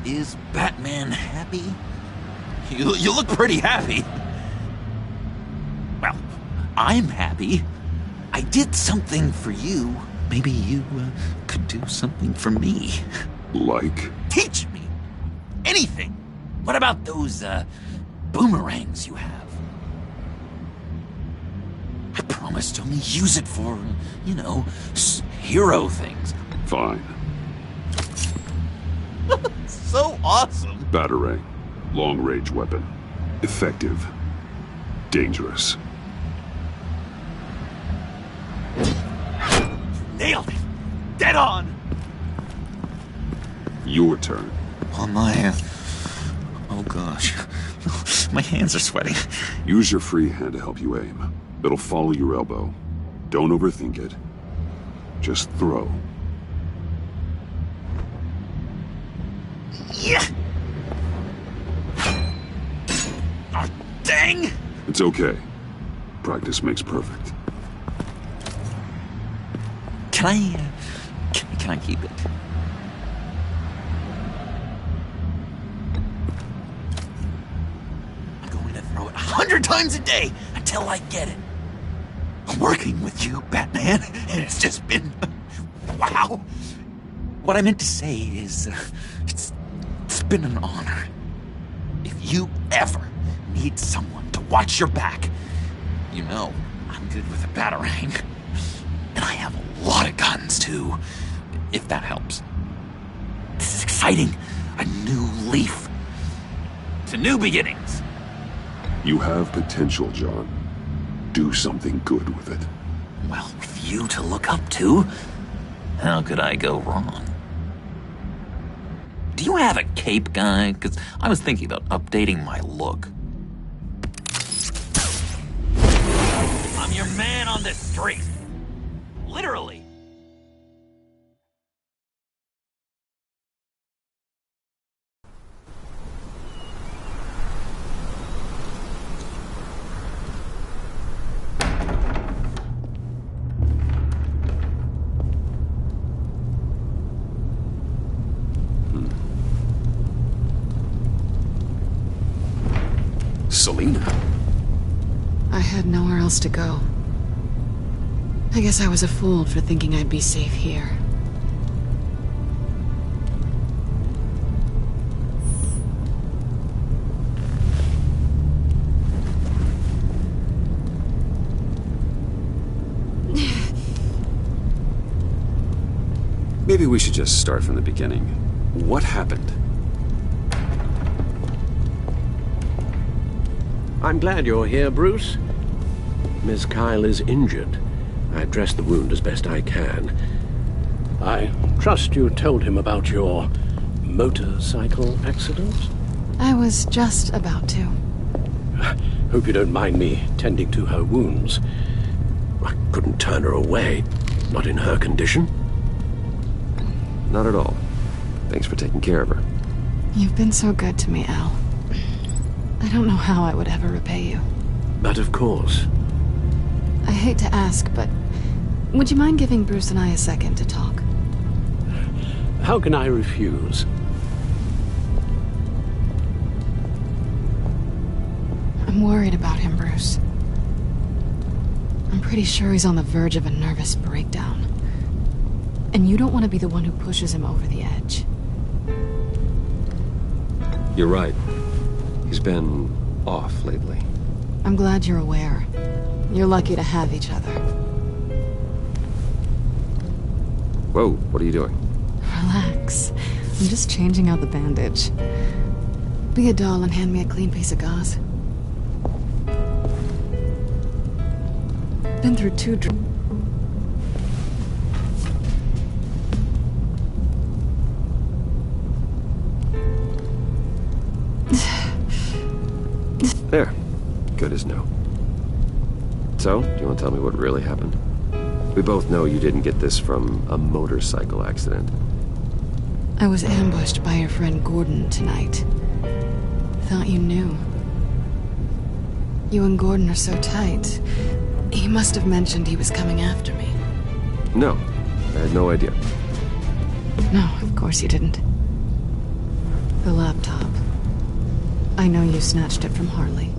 is Batman happy? You look pretty happy. Well, I'm happy. I did something for you. Maybe you could do something for me. Like? Teach me. Anything. What about those, boomerangs you have? I promise to only use it for, you know, hero things. Fine. So awesome. Batarang. Long-range weapon. Effective. Dangerous. Nailed it. Dead on. Your turn. On my... Oh gosh. My hands are sweating. Use your free hand to help you aim. It'll follow your elbow. Don't overthink it. Just throw. Yeah. Oh, dang! It's okay. Practice makes perfect. Can I keep it? I'm going to throw it 100 times a day until I get it. I'm working with you, Batman, and it's just been... wow. What I meant to say is, it's been an honor. If you ever need someone to watch your back, you know I'm good with a Batarang. And I have a lot of guns, too, if that helps. This is exciting. A new leaf. To new beginnings. You have potential, John. Do something good with it. Well, with you to look up to, how could I go wrong? Do you have a cape, guy? Because I was thinking about updating my look. I'm your man on the street. Literally. Selina. I had nowhere else to go. I guess I was a fool for thinking I'd be safe here. Maybe we should just start from the beginning. What happened? I'm glad you're here, Bruce. Miss Kyle is injured. I've dressed the wound as best I can. I trust you told him about your motorcycle accident? I was just about to. Hope you don't mind me tending to her wounds. I couldn't turn her away. Not in her condition? Not at all. Thanks for taking care of her. You've been so good to me, Al. I don't know how I would ever repay you. But of course. I hate to ask, but would you mind giving Bruce and I a second to talk? How can I refuse? I'm worried about him, Bruce. I'm pretty sure he's on the verge of a nervous breakdown. And you don't want to be the one who pushes him over the edge. You're right. He's been off lately. I'm glad you're aware. You're lucky to have each other. Whoa, what are you doing? Relax. I'm just changing out the bandage. Be a doll and hand me a clean piece of gauze. Been through 2 There. Good as new. So, do you want to tell me what really happened? We both know you didn't get this from a motorcycle accident. I was ambushed by your friend Gordon tonight. Thought you knew. You and Gordon are so tight. He must have mentioned he was coming after me. No, I had no idea. No, of course you didn't. The laptop. I know you snatched it from Harley.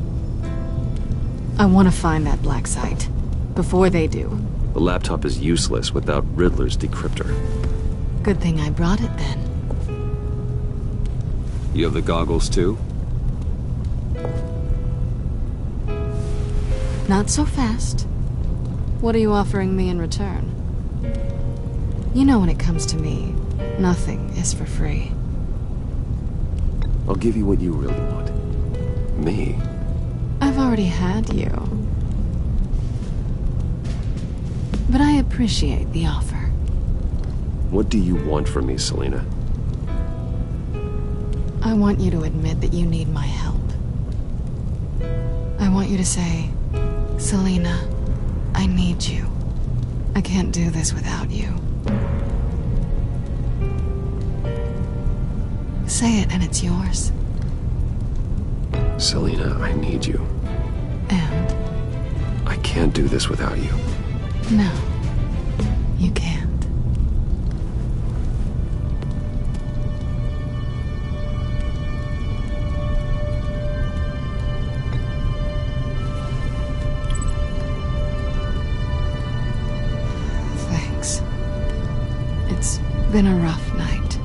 I want to find that black site. Before they do. The laptop is useless without Riddler's decryptor. Good thing I brought it then. You have the goggles too? Not so fast. What are you offering me in return? You know when it comes to me, nothing is for free. I'll give you what you really want. Me? I've already had you. But I appreciate the offer. What do you want from me, Selina? I want you to admit that you need my help. I want you to say, Selina, I need you. I can't do this without you. Say it and it's yours. Selina, I need you. And? I can't do this without you. No, you can't. Thanks. It's been a rough night.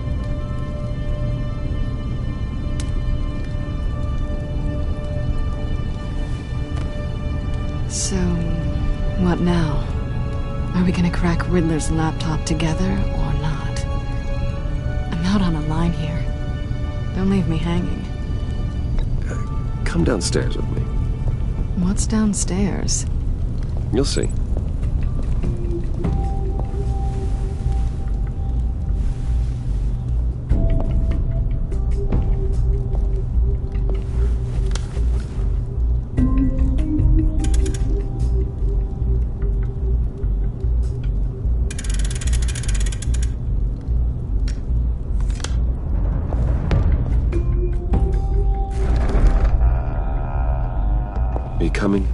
So, what now? Are we gonna crack Riddler's laptop together, or not? I'm out on a line here. Don't leave me hanging. Come downstairs with me. What's downstairs? You'll see. Are you coming?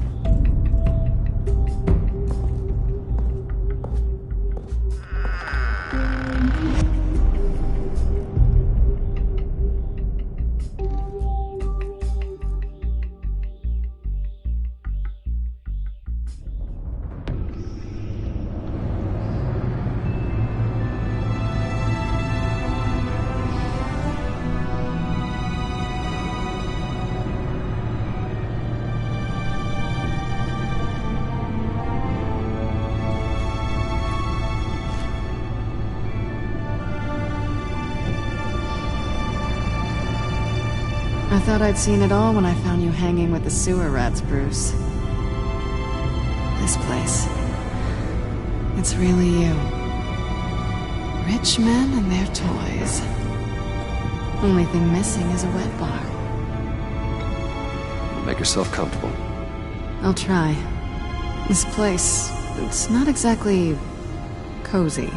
I thought I'd seen it all when I found you hanging with the sewer rats, Bruce. This place. It's really you. Rich men and their toys. Only thing missing is a wet bar. Make yourself comfortable. I'll try. This place, it's not exactly cozy.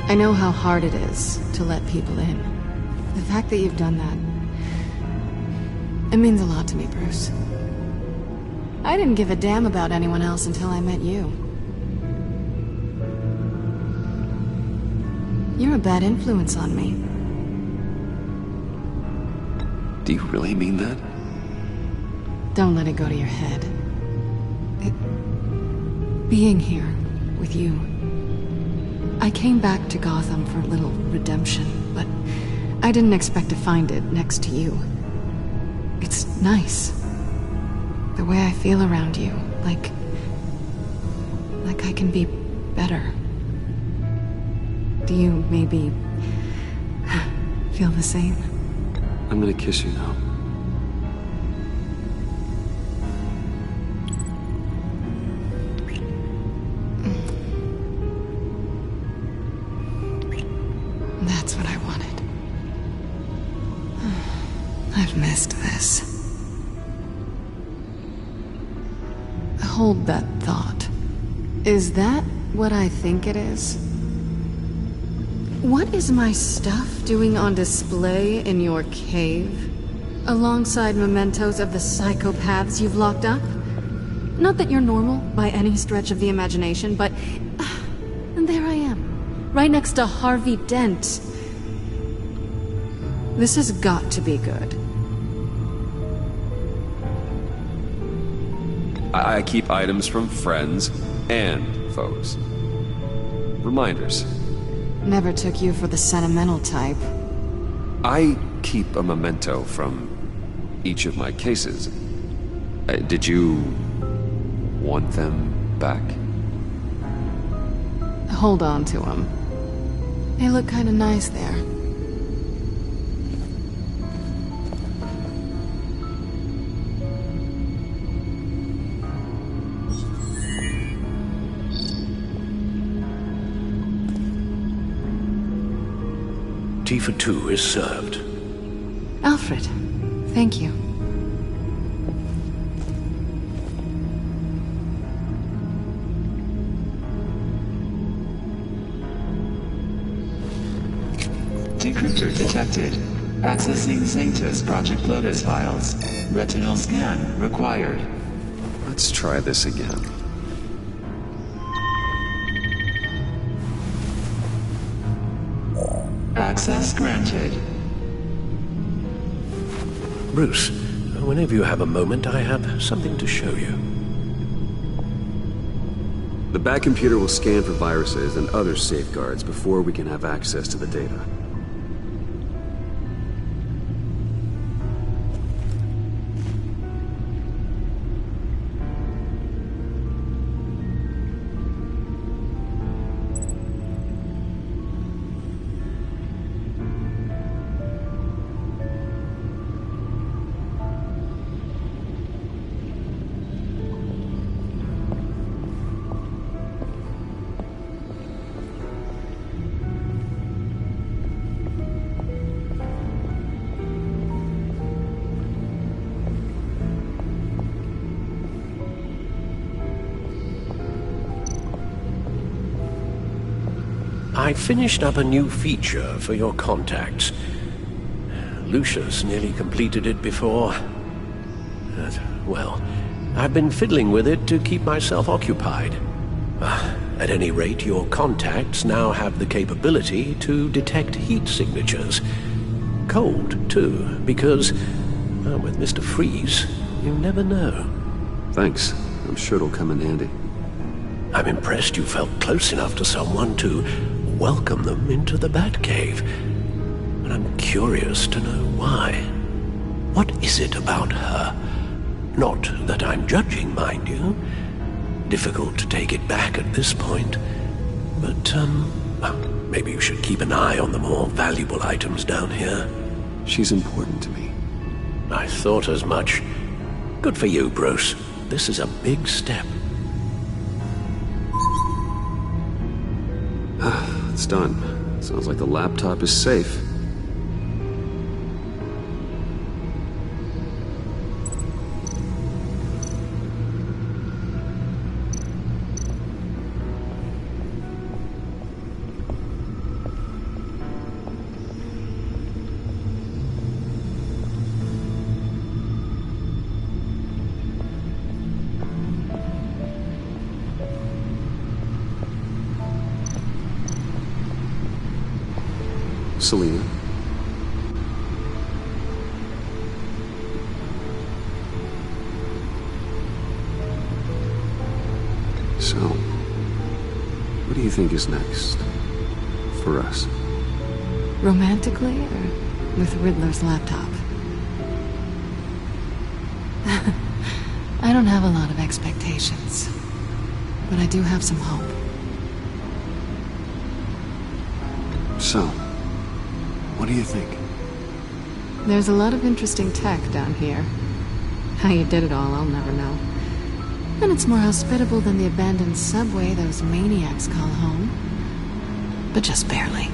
I know how hard it is to let people in. The fact that you've done that, it means a lot to me, Bruce. I didn't give a damn about anyone else until I met you. You're a bad influence on me. Do you really mean that? Don't let it go to your head. Being here with you. I came back to Gotham for a little redemption, but I didn't expect to find it next to you. It's nice. The way I feel around you, like I can be better. Do you maybe feel the same? I'm gonna kiss you now. That's what I wanted. I've missed this. Hold that thought. Is that what I think it is? What is my stuff doing on display in your cave? Alongside mementos of the psychopaths you've locked up? Not that you're normal by any stretch of the imagination, but and there I am, right next to Harvey Dent. This has got to be good. I keep items from friends and foes. Reminders. Never took you for the sentimental type. I keep a memento from each of my cases. Did you want them back? Hold on to them. They look kind of nice there. Tea for two is served. Alfred, thank you. Decryptor detected. Accessing Sanctus Project Lotus files. Retinal scan required. Let's try this again. Access granted. Bruce, whenever you have a moment, I have something to show you. The Bat computer will scan for viruses and other safeguards before we can have access to the data. I finished up a new feature for your contacts. Lucius nearly completed it before. Well, I've been fiddling with it to keep myself occupied. At any rate, your contacts now have the capability to detect heat signatures. Cold, too, because, well, with Mr. Freeze, you never know. Thanks. I'm sure it'll come in handy. I'm impressed you felt close enough to someone to welcome them into the Batcave. And I'm curious to know why. What is it about her? Not that I'm judging, mind you. Difficult to take it back at this point. But, maybe you should keep an eye on the more valuable items down here. She's important to me. I thought as much. Good for you, Bruce. This is a big step. It's done. Sounds like the laptop is safe. Selina. So, what do you think is next? For us? Romantically, or with Riddler's laptop? I don't have a lot of expectations, but I do have some hope. So, what do you think? There's a lot of interesting tech down here. How you did it all, I'll never know. And it's more hospitable than the abandoned subway those maniacs call home. But just barely.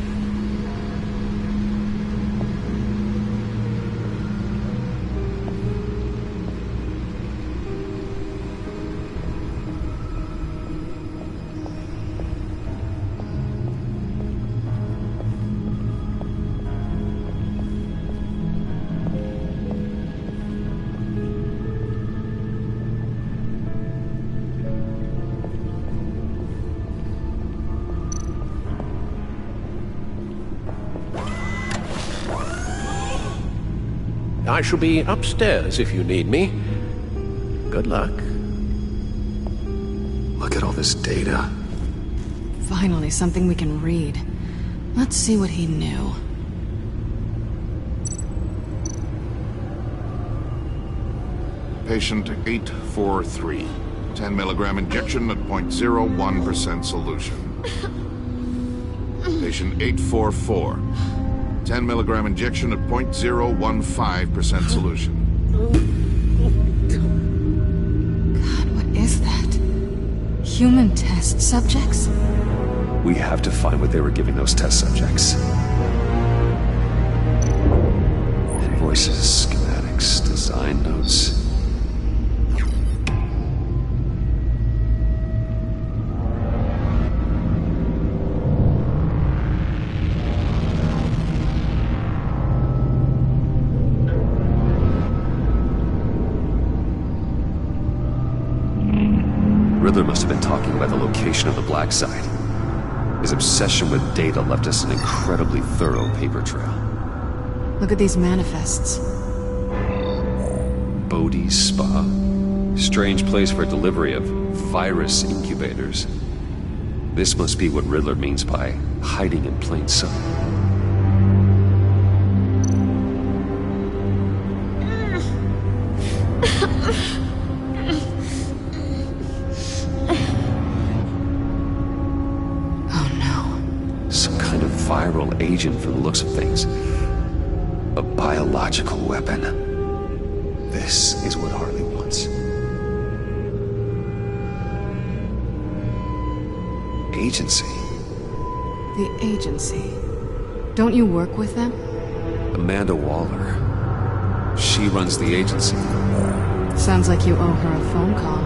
I shall be upstairs if you need me. Good luck. Look at all this data. Finally, something we can read. Let's see what he knew. Patient 843. 10 milligram injection at 0.01% solution. Patient 844. 10 milligram injection at 0.015% solution. God, what is that? Human test subjects? We have to find what they were giving those test subjects. Invoices, schematics, design notes. Riddler must have been talking about the location of the Black Site. His obsession with data left us an incredibly thorough paper trail. Look at these manifests. Bodhi's Spa. Strange place for delivery of virus incubators. This must be what Riddler means by hiding in plain sight. Viral agent from the looks of things. A biological weapon. This is what Harley wants. Agency. The agency. Don't you work with them? Amanda Waller. She runs the agency. Sounds like you owe her a phone call.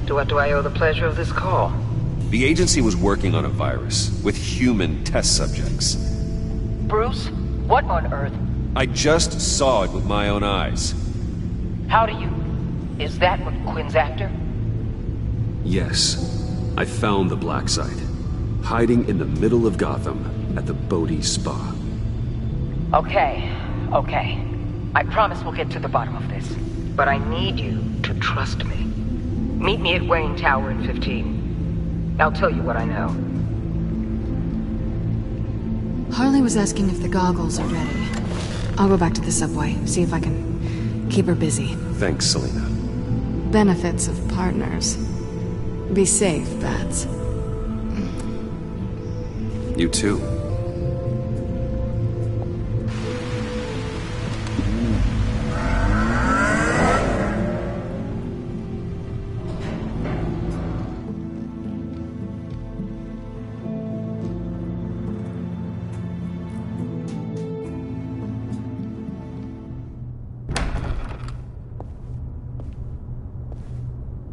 To what do I owe the pleasure of this call? The agency was working on a virus with human test subjects. Bruce, what on earth? I just saw it with my own eyes. How do you... Is that what Quinn's after? Yes. I found the Black Site. Hiding in the middle of Gotham at the Bodhi Spa. Okay. I promise we'll get to the bottom of this. But I need you to trust me. Meet me at Wayne Tower in 15. I'll tell you what I know. Harley was asking if the goggles are ready. I'll go back to the subway, see if I can keep her busy. Thanks, Selina. Benefits of partners. Be safe, Bats. You too.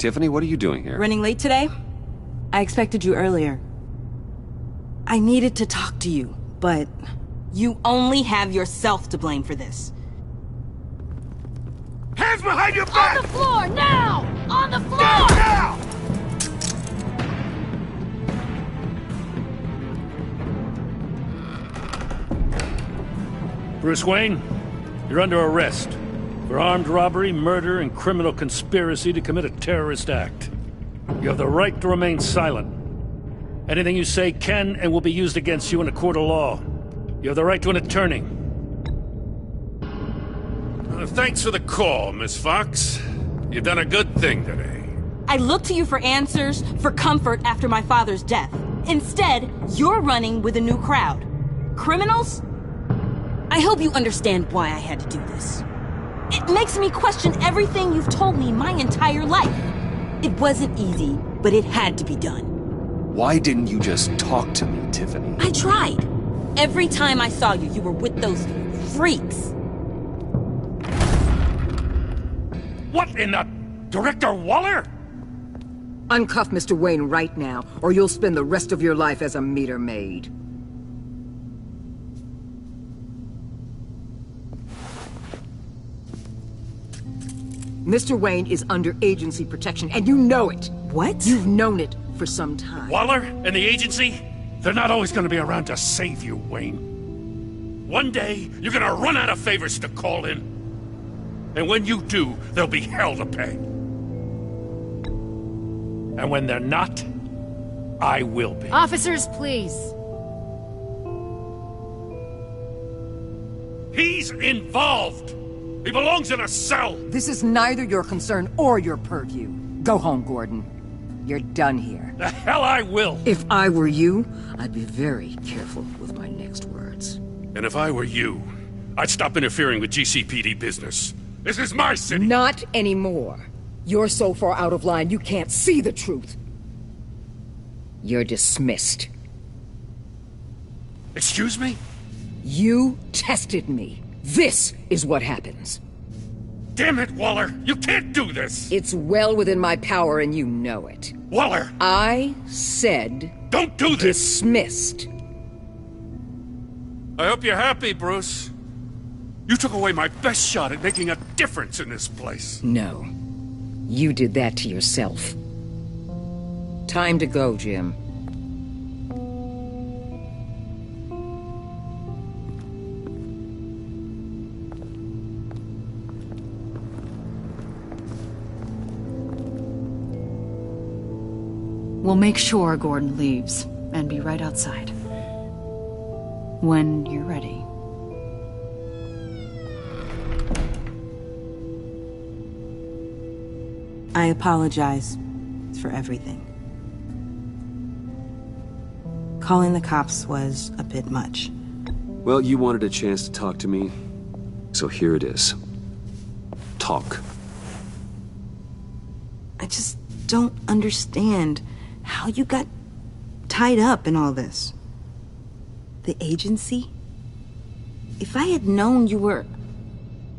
Tiffany, what are you doing here? Running late today? I expected you earlier. I needed to talk to you, but You only have yourself to blame for this. Hands behind your back! On the floor, now! On the floor! Now! Bruce Wayne, you're under arrest for armed robbery, murder, and criminal conspiracy to commit a terrorist act. You have the right to remain silent. Anything you say can and will be used against you in a court of law. You have the right to an attorney. Thanks for the call, Miss Fox. You've done a good thing today. I look to you for answers, for comfort after my father's death. Instead, you're running with a new crowd. Criminals? I hope you understand why I had to do this. It makes me question everything you've told me my entire life. It wasn't easy, but it had to be done. Why didn't you just talk to me, Tiffany? I tried. Every time I saw you, you were with those freaks. What in the... Director Waller? Uncuff Mr. Wayne right now, or you'll spend the rest of your life as a meter maid. Mr. Wayne is under agency protection, and you know it. What? You've known it for some time. Waller and the agency? They're not always gonna be around to save you, Wayne. One day, you're gonna run out of favors to call in. And when you do, there'll be hell to pay. And when they're not, I will be. Officers, please. He's involved! He belongs in a cell! This is neither your concern or your purview. Go home, Gordon. You're done here. The hell I will! If I were you, I'd be very careful with my next words. And if I were you, I'd stop interfering with GCPD business. This is my city! Not anymore. You're so far out of line, you can't see the truth. You're dismissed. Excuse me? You tested me. This is what happens. Damn it, Waller! You can't do this! It's well within my power and you know it. Waller! I said... Don't do this! Dismissed. I hope you're happy, Bruce. You took away my best shot at making a difference in this place. No. You did that to yourself. Time to go, Jim. We'll make sure Gordon leaves, and be right outside. When you're ready. I apologize for everything. Calling the cops was a bit much. Well, you wanted a chance to talk to me, so here it is. Talk. I just don't understand how you got tied up in all this. The agency? If I had known you were...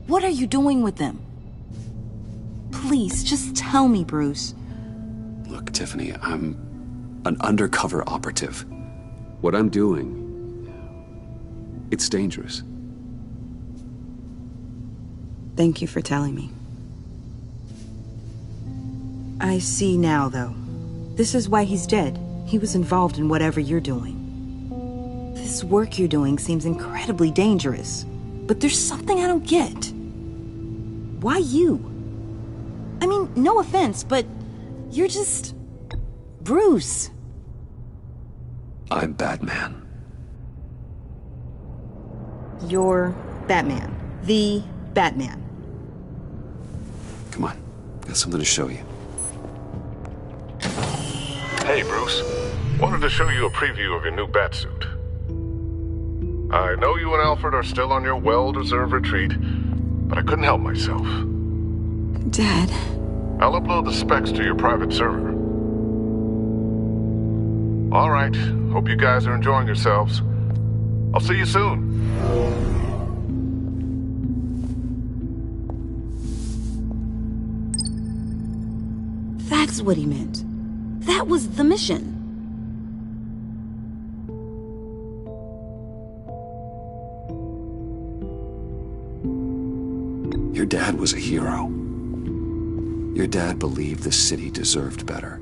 What are you doing with them? Please, just tell me, Bruce. Look, Tiffany, I'm an undercover operative. What I'm doing, it's dangerous. Thank you for telling me. I see now, though. This is why he's dead. He was involved in whatever you're doing. This work you're doing seems incredibly dangerous. But there's something I don't get. Why you? I mean, no offense, but you're just... Bruce. I'm Batman. You're Batman. The Batman. Come on, got something to show you. Hey, Bruce. Wanted to show you a preview of your new Batsuit. I know you and Alfred are still on your well-deserved retreat, but I couldn't help myself. Dad. I'll upload the specs to your private server. All right. Hope you guys are enjoying yourselves. I'll see you soon. That's what he meant. That was the mission. dad was a hero. Your dad believed the city deserved better.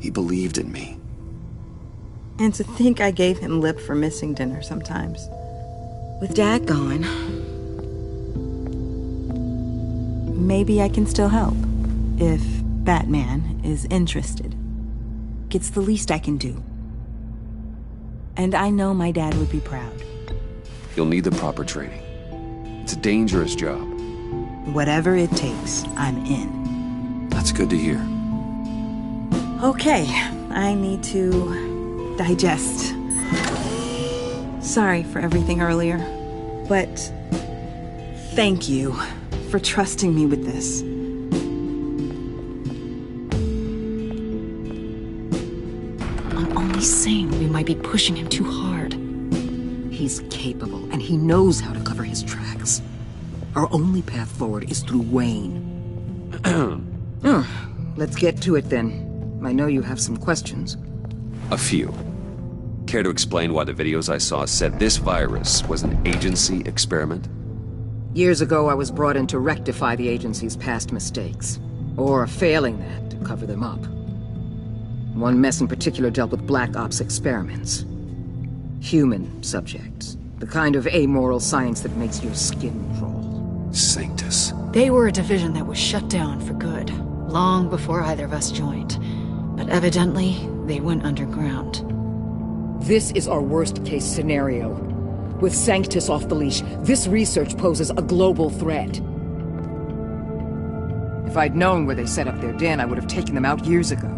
He believed in me. And to think I gave him lip for missing dinner sometimes. With Dad gone, maybe I can still help. If Batman is interested. It's the least I can do. And I know my dad would be proud. You'll need the proper training. It's a dangerous job. Whatever it takes, I'm in. That's good to hear. Okay, I need to digest. Sorry for everything earlier, but thank you for trusting me with this. I'm only saying we might be pushing him too hard. He's capable, and he knows how to cover his tracks. Our only path forward is through Wayne. Let's get to it then. I know you have some questions. A few. Care to explain why the videos I saw said this virus was an agency experiment? Years ago, I was brought in to rectify the agency's past mistakes. Or, failing that, to cover them up. One mess in particular dealt with Black Ops experiments. Human subjects. The kind of amoral science that makes your skin crawl. Sanctus. They were a division that was shut down for good, long before either of us joined. But evidently, they went underground. This is our worst-case scenario. With Sanctus off the leash, this research poses a global threat. If I'd known where they set up their den, I would have taken them out years ago.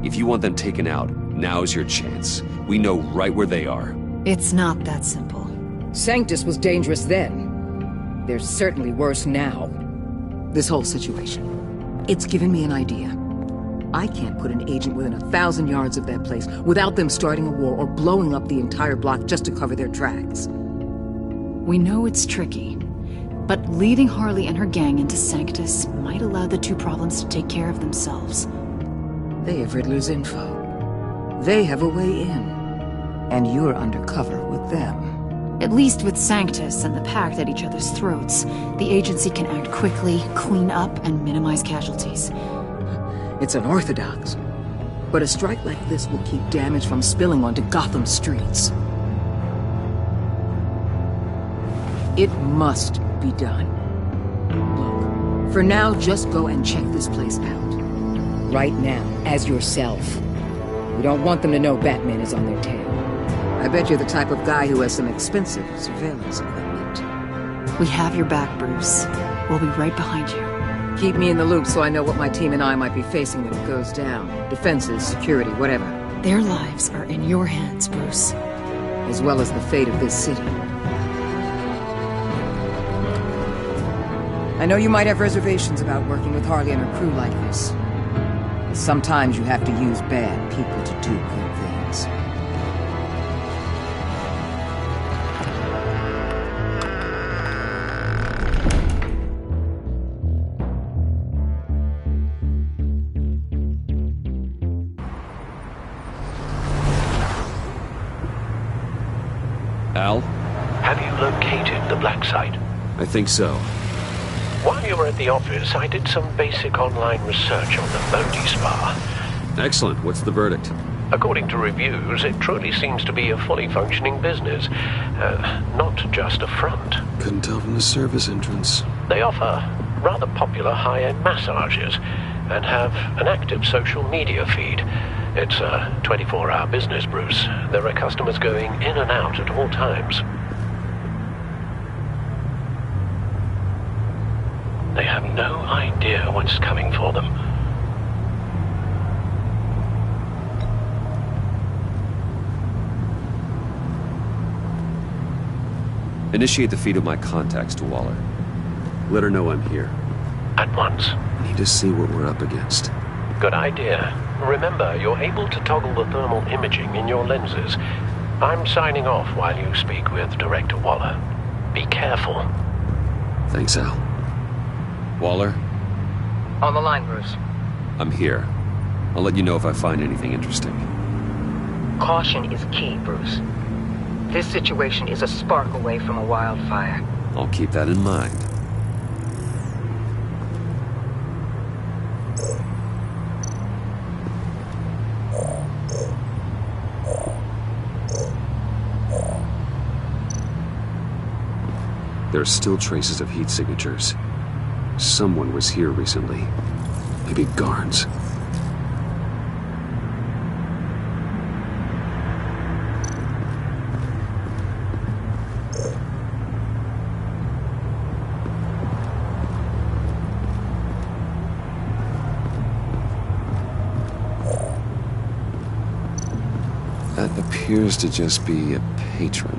If you want them taken out, now's your chance. We know right where they are. It's not that simple. Sanctus was dangerous then. They're certainly worse now. This whole situation, it's given me an idea. I can't put an agent within 1,000 yards of that place without them starting a war or blowing up the entire block just to cover their tracks. We know it's tricky, but leading Harley and her gang into Sanctus might allow the two problems to take care of themselves. They have Riddler's info. They have a way in. And you're undercover with them. At least with Sanctus and the Pact at each other's throats, the agency can act quickly, clean up, and minimize casualties. It's unorthodox. But a strike like this will keep damage from spilling onto Gotham streets. It must be done. Look, for now, just go and check this place out. Right now, as yourself. We don't want them to know Batman is on their tail. I bet you're the type of guy who has some expensive surveillance equipment. We have your back, Bruce. We'll be right behind you. Keep me in the loop so I know what my team and I might be facing when it goes down. Defenses, security, whatever. Their lives are in your hands, Bruce. As well as the fate of this city. I know you might have reservations about working with Harley and her crew like this. But sometimes you have to use bad people to do good things. Al? Have you located the black site? I think so. While you were at the office, I did some basic online research on the Modi Spa. Excellent. What's the verdict? According to reviews, it truly seems to be a fully functioning business. Not just a front. Couldn't tell from the service entrance. They offer rather popular high-end massages and have an active social media feed. It's a 24-hour business, Bruce. There are customers going in and out at all times. They have no idea what's coming for them. Initiate the feed of my contacts to Waller. Let her know I'm here. At once. I need to see what we're up against. Good idea. Remember, you're able to toggle the thermal imaging in your lenses. I'm signing off while you speak with Director Waller. Be careful. Thanks, Al. Waller? On the line, Bruce. I'm here. I'll let you know if I find anything interesting. Caution is key, Bruce. This situation is a spark away from a wildfire. I'll keep that in mind. There are still traces of heat signatures. Someone was here recently. Maybe Garns. That appears to just be a patron.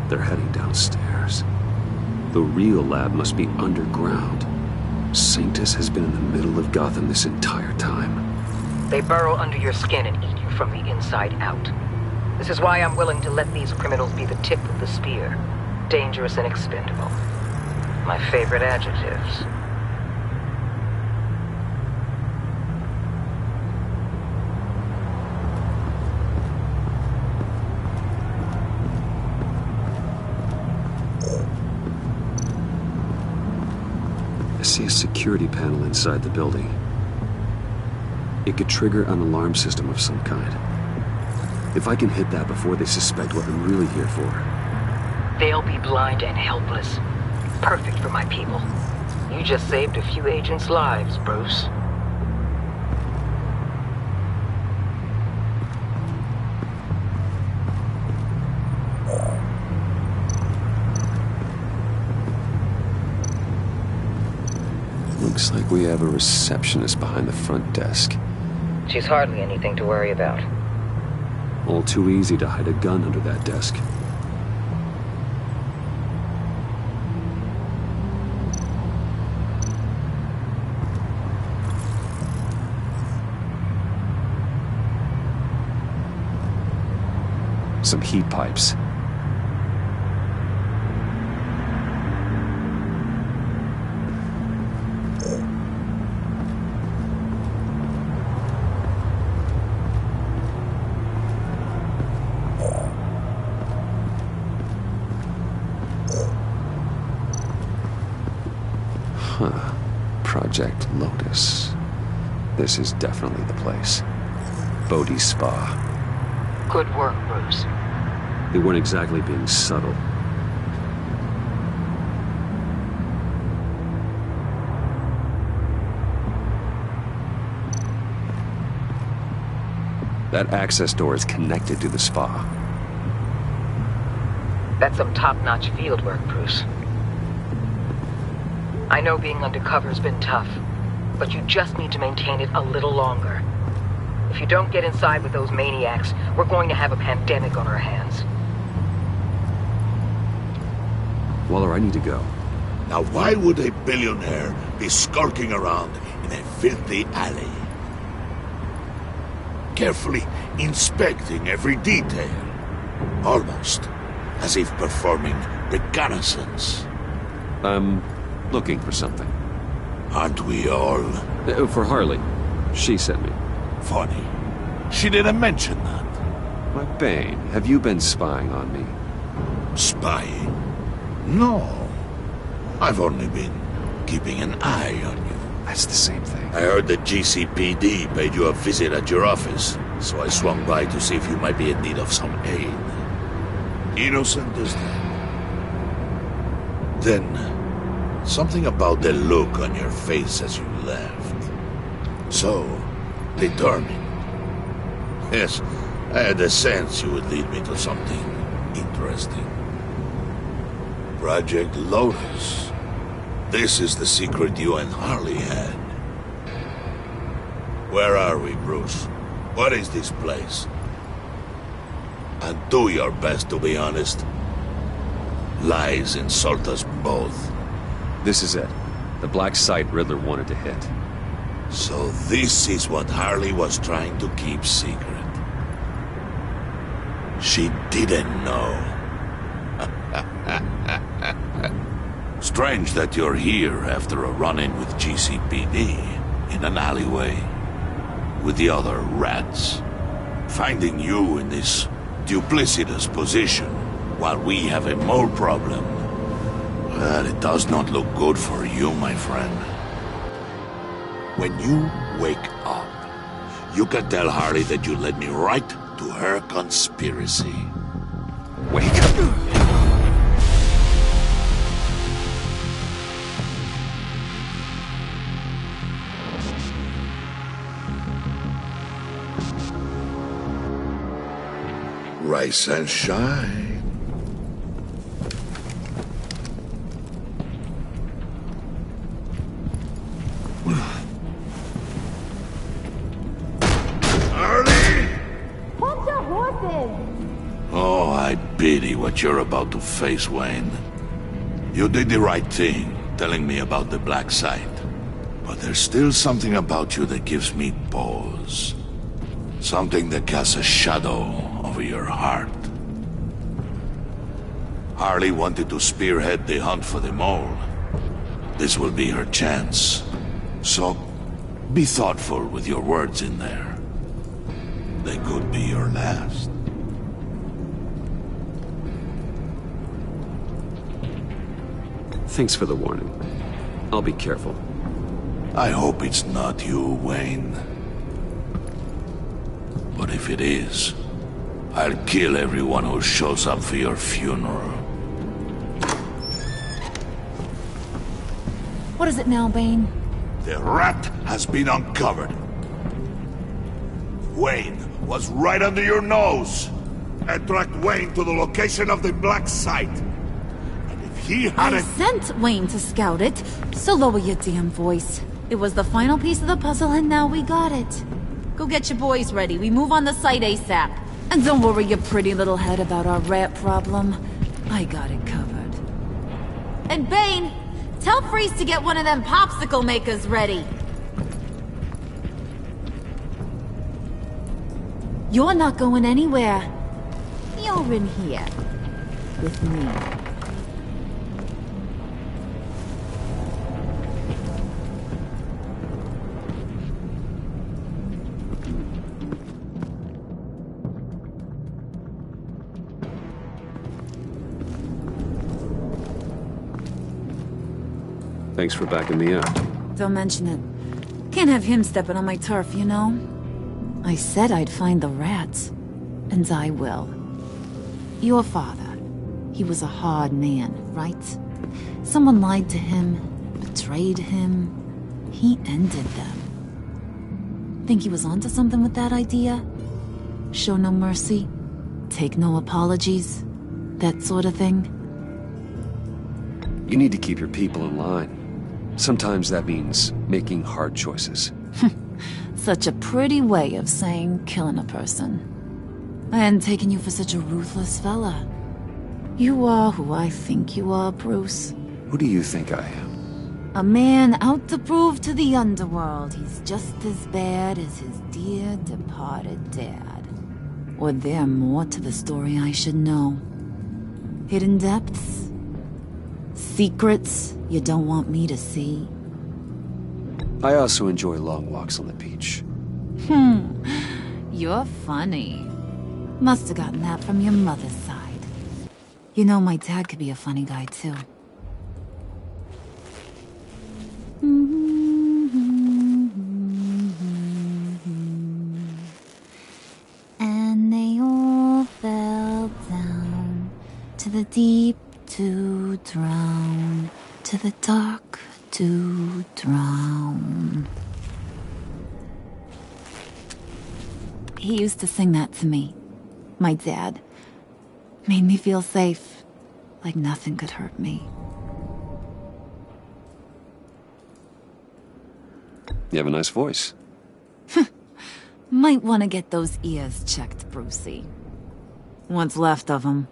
They're heading downstairs. The real lab must be underground. Sanctus has been in the middle of Gotham this entire time. They burrow under your skin and eat you from the inside out. This is why I'm willing to let these criminals be the tip of the spear. Dangerous and expendable. My favorite adjectives. I see a security panel inside the building. It could trigger an alarm system of some kind. If I can hit that before they suspect what I'm really here for. They'll be blind and helpless. Perfect for my people. You just saved a few agents' lives, Bruce. Looks like we have a receptionist behind the front desk. She's hardly anything to worry about. All too easy to hide a gun under that desk. Some heat pipes. Huh. Project Lotus. This is definitely the place. Bodhi's Spa. Good work, Bruce. They weren't exactly being subtle. That access door is connected to the spa. That's some top-notch field work, Bruce. I know being undercover's been tough, but you just need to maintain it a little longer. If you don't get inside with those maniacs, we're going to have a pandemic on our hands. Waller, I need to go. Now why would a billionaire be skulking around in a filthy alley? Carefully inspecting every detail. Almost as if performing reconnaissance. I'm looking for something. Aren't we all? For Harley. She sent me. Funny. She didn't mention that. My Bane, have you been spying on me? Spying? No. I've only been keeping an eye on you. That's the same thing. I heard that GCPD paid you a visit at your office, so I swung by to see if you might be in need of some aid. Innocent as that. Then, something about the look on your face as you left. So determined. Yes, I had a sense you would lead me to something interesting. Project Lotus. This is the secret you and Harley had. Where are we, Bruce? What is this place? And do your best to be honest. Lies insult us both. This is it. The black site Riddler wanted to hit. So this is what Harley was trying to keep secret. She didn't know. Strange that you're here after a run-in with GCPD in an alleyway with the other rats. Finding you in this duplicitous position while we have a mole problem. Well, it does not look good for you, my friend. When you wake up, you can tell Harley that you led me right to her conspiracy. Wake up! Rise and shine. Oh, I pity what you're about to face, Wayne. You did the right thing, telling me about the black site. But there's still something about you that gives me pause. Something that casts a shadow over your heart. Harley wanted to spearhead the hunt for the mole. This will be her chance. So, be thoughtful with your words in there. They could be your last. Thanks for the warning. I'll be careful. I hope it's not you, Wayne. But if it is, I'll kill everyone who shows up for your funeral. What is it now, Bane? The rat has been uncovered. Wayne was right under your nose. I tracked Wayne to the location of the black site. And if he hadn't... I sent Wayne to scout it, so lower your damn voice. It was the final piece of the puzzle and now we got it. Go get your boys ready. We move on the site ASAP. And don't worry your pretty little head about our rat problem. I got it covered. And Bane, tell Freeze to get one of them popsicle makers ready. You're not going anywhere. You're in here. With me. Thanks for backing me up. Don't mention it. Can't have him stepping on my turf, you know? I said I'd find the rats. And I will. Your father. He was a hard man, right? Someone lied to him, betrayed him. He ended them. Think he was onto something with that idea? Show no mercy? Take no apologies? That sort of thing? You need to keep your people in line. Sometimes that means making hard choices. Such a pretty way of saying killing a person. I hadn't taken you for such a ruthless fella. You are who I think you are, Bruce. Who do you think I am? A man out to prove to the underworld he's just as bad as his dear departed dad. Or there more to the story I should know. Hidden depths? Secrets you don't want me to see? I also enjoy long walks on the beach. You're funny. Must have gotten that from your mother's side. You know, my dad could be a funny guy, too. And they all fell down to the deep to drown, to the dark to drown. He used to sing that to me. My dad. Made me feel safe. Like nothing could hurt me. You have a nice voice. Might want to get those ears checked, Brucey. What's left of them.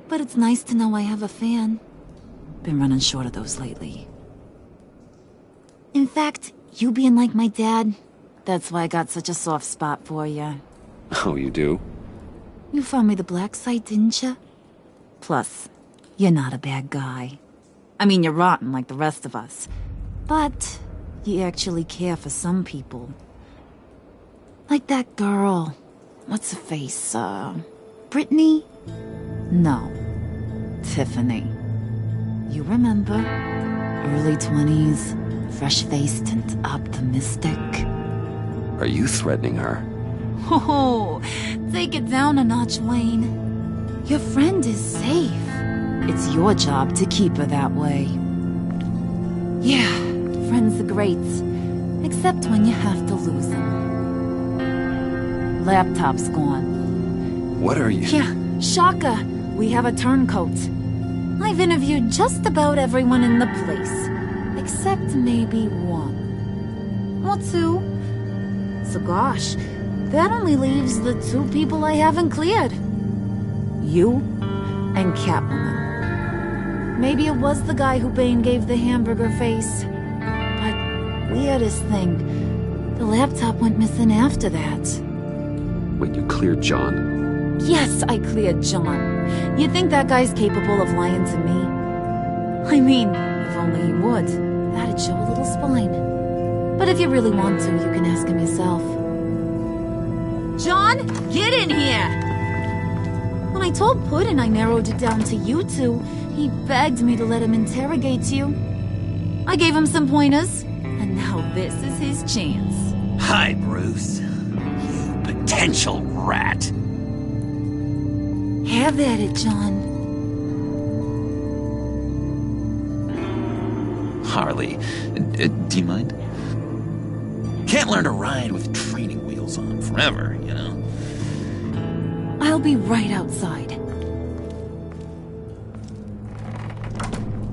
But it's nice to know I have a fan. Been running short of those lately. In fact, you being like my dad, that's why I got such a soft spot for you. Oh, you do? You found me the black site, didn't you? Plus, you're not a bad guy. I mean, you're rotten like the rest of us. But you actually care for some people. Like that girl. What's her face? Brittany? No. Tiffany. You remember? Early 20s, fresh-faced and optimistic. Are you threatening her? Oh, take it down a notch, Wayne. Your friend is safe. It's your job to keep her that way. Yeah, friends are great. Except when you have to lose them. Laptop's gone. What are you... Yeah, shocker. We have a turncoat. I've interviewed just about everyone in the place. Except maybe one. Or two. So gosh, that only leaves the two people I haven't cleared. You and Catwoman. Maybe it was the guy who Bane gave the hamburger face. But weirdest thing, the laptop went missing after that. Wait, you cleared John? Yes, I cleared John. You think that guy's capable of lying to me? I mean, if only he would. That'd show a little spine. But if you really want to, you can ask him yourself. John, get in here! When I told Puddin' I narrowed it down to you two, he begged me to let him interrogate you. I gave him some pointers, and now this is his chance. Hi, Bruce. You potential rat. Have at it, John. Harley, do you mind? Can't learn to ride with training wheels on forever, you know? I'll be right outside.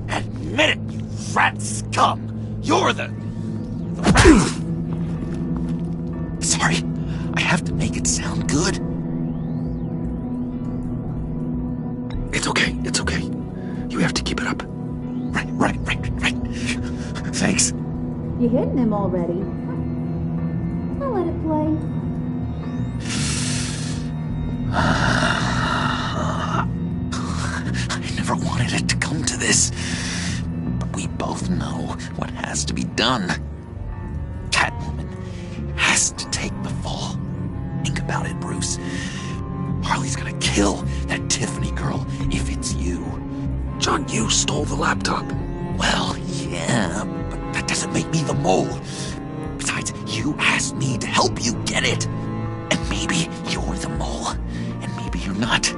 Admit it, you rat scum! You're the rat! Sorry, I have to make it sound good. It's okay, it's okay. You have to keep it up. Right. Thanks. You hitting him already? I'll let it play. I never wanted it to come to this. But we both know what has to be done. Catwoman has to take the fall. Think about it, Bruce. Harley's gonna kill that Tiffany girl if it's you. John, you stole the laptop. Well, yeah, but that doesn't make me the mole. Besides, you asked me to help you get it. And maybe you're the mole, and maybe you're not.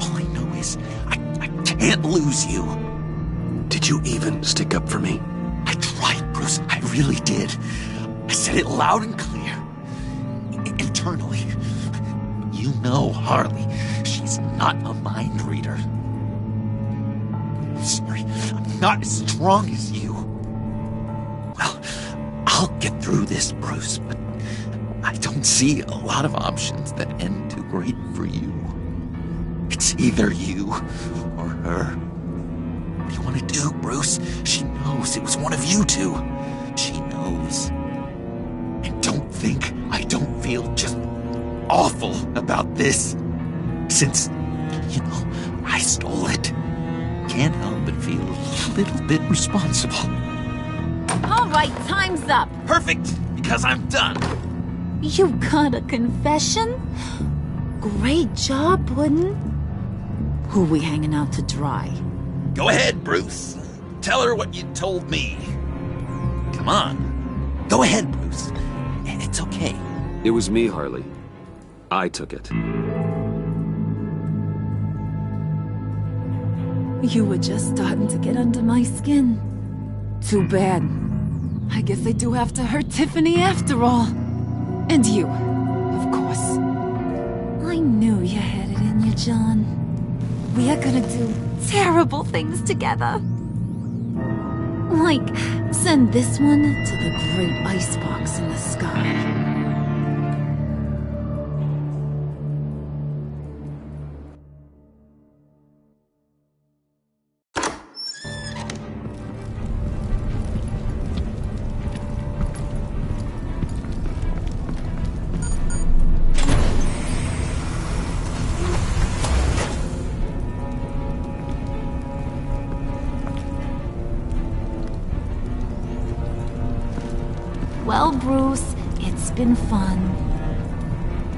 All I know is I can't lose you. Did you even stick up for me? I tried, Bruce. I really did. I said it loud and clear. Internally. You know Harley. She's not a mind reader. Sorry, I'm not as strong as you. Well, I'll get through this, Bruce, but I don't see a lot of options that end too great for you. It's either you or her. What do you want to do, Bruce? She knows it was one of you two. She knows. And don't think I don't feel just awful about this. Since, I stole it. Can't help but feel a little bit responsible. All right, time's up. Perfect, because I'm done. You got a confession? Great job, Puddin'. Who we hanging out to dry? Go ahead, Bruce. Tell her what you told me. Come on. Go ahead, Bruce. It's okay. It was me, Harley. I took it. You were just starting to get under my skin. Too bad. I guess I do have to hurt Tiffany after all. And you, of course. I knew you had it in you, John. We are gonna do terrible things together. Like, send this one to the great icebox in the sky. Well, Bruce, it's been fun.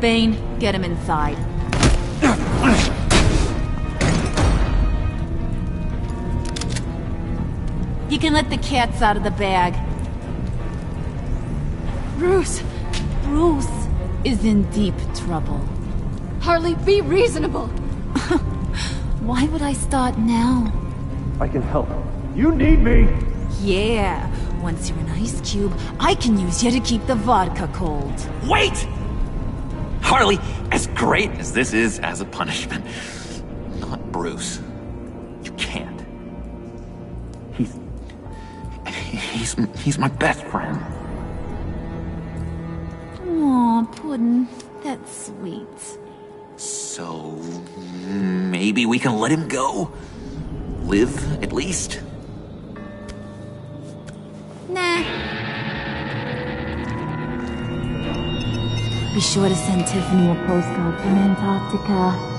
Bane, get him inside. You can let the cats out of the bag. Bruce! Bruce is in deep trouble. Harley, be reasonable! Why would I start now? I can help. You need me! Yeah, once you're an ice cube, I can use you to keep the vodka cold. Wait! Harley, as great as this is as a punishment, not Bruce. You can't. He's my best friend. Aw, Puddin', that's sweet. So, maybe we can let him go? Live, at least? Nah. Be sure to send Tiffany a postcard from Antarctica.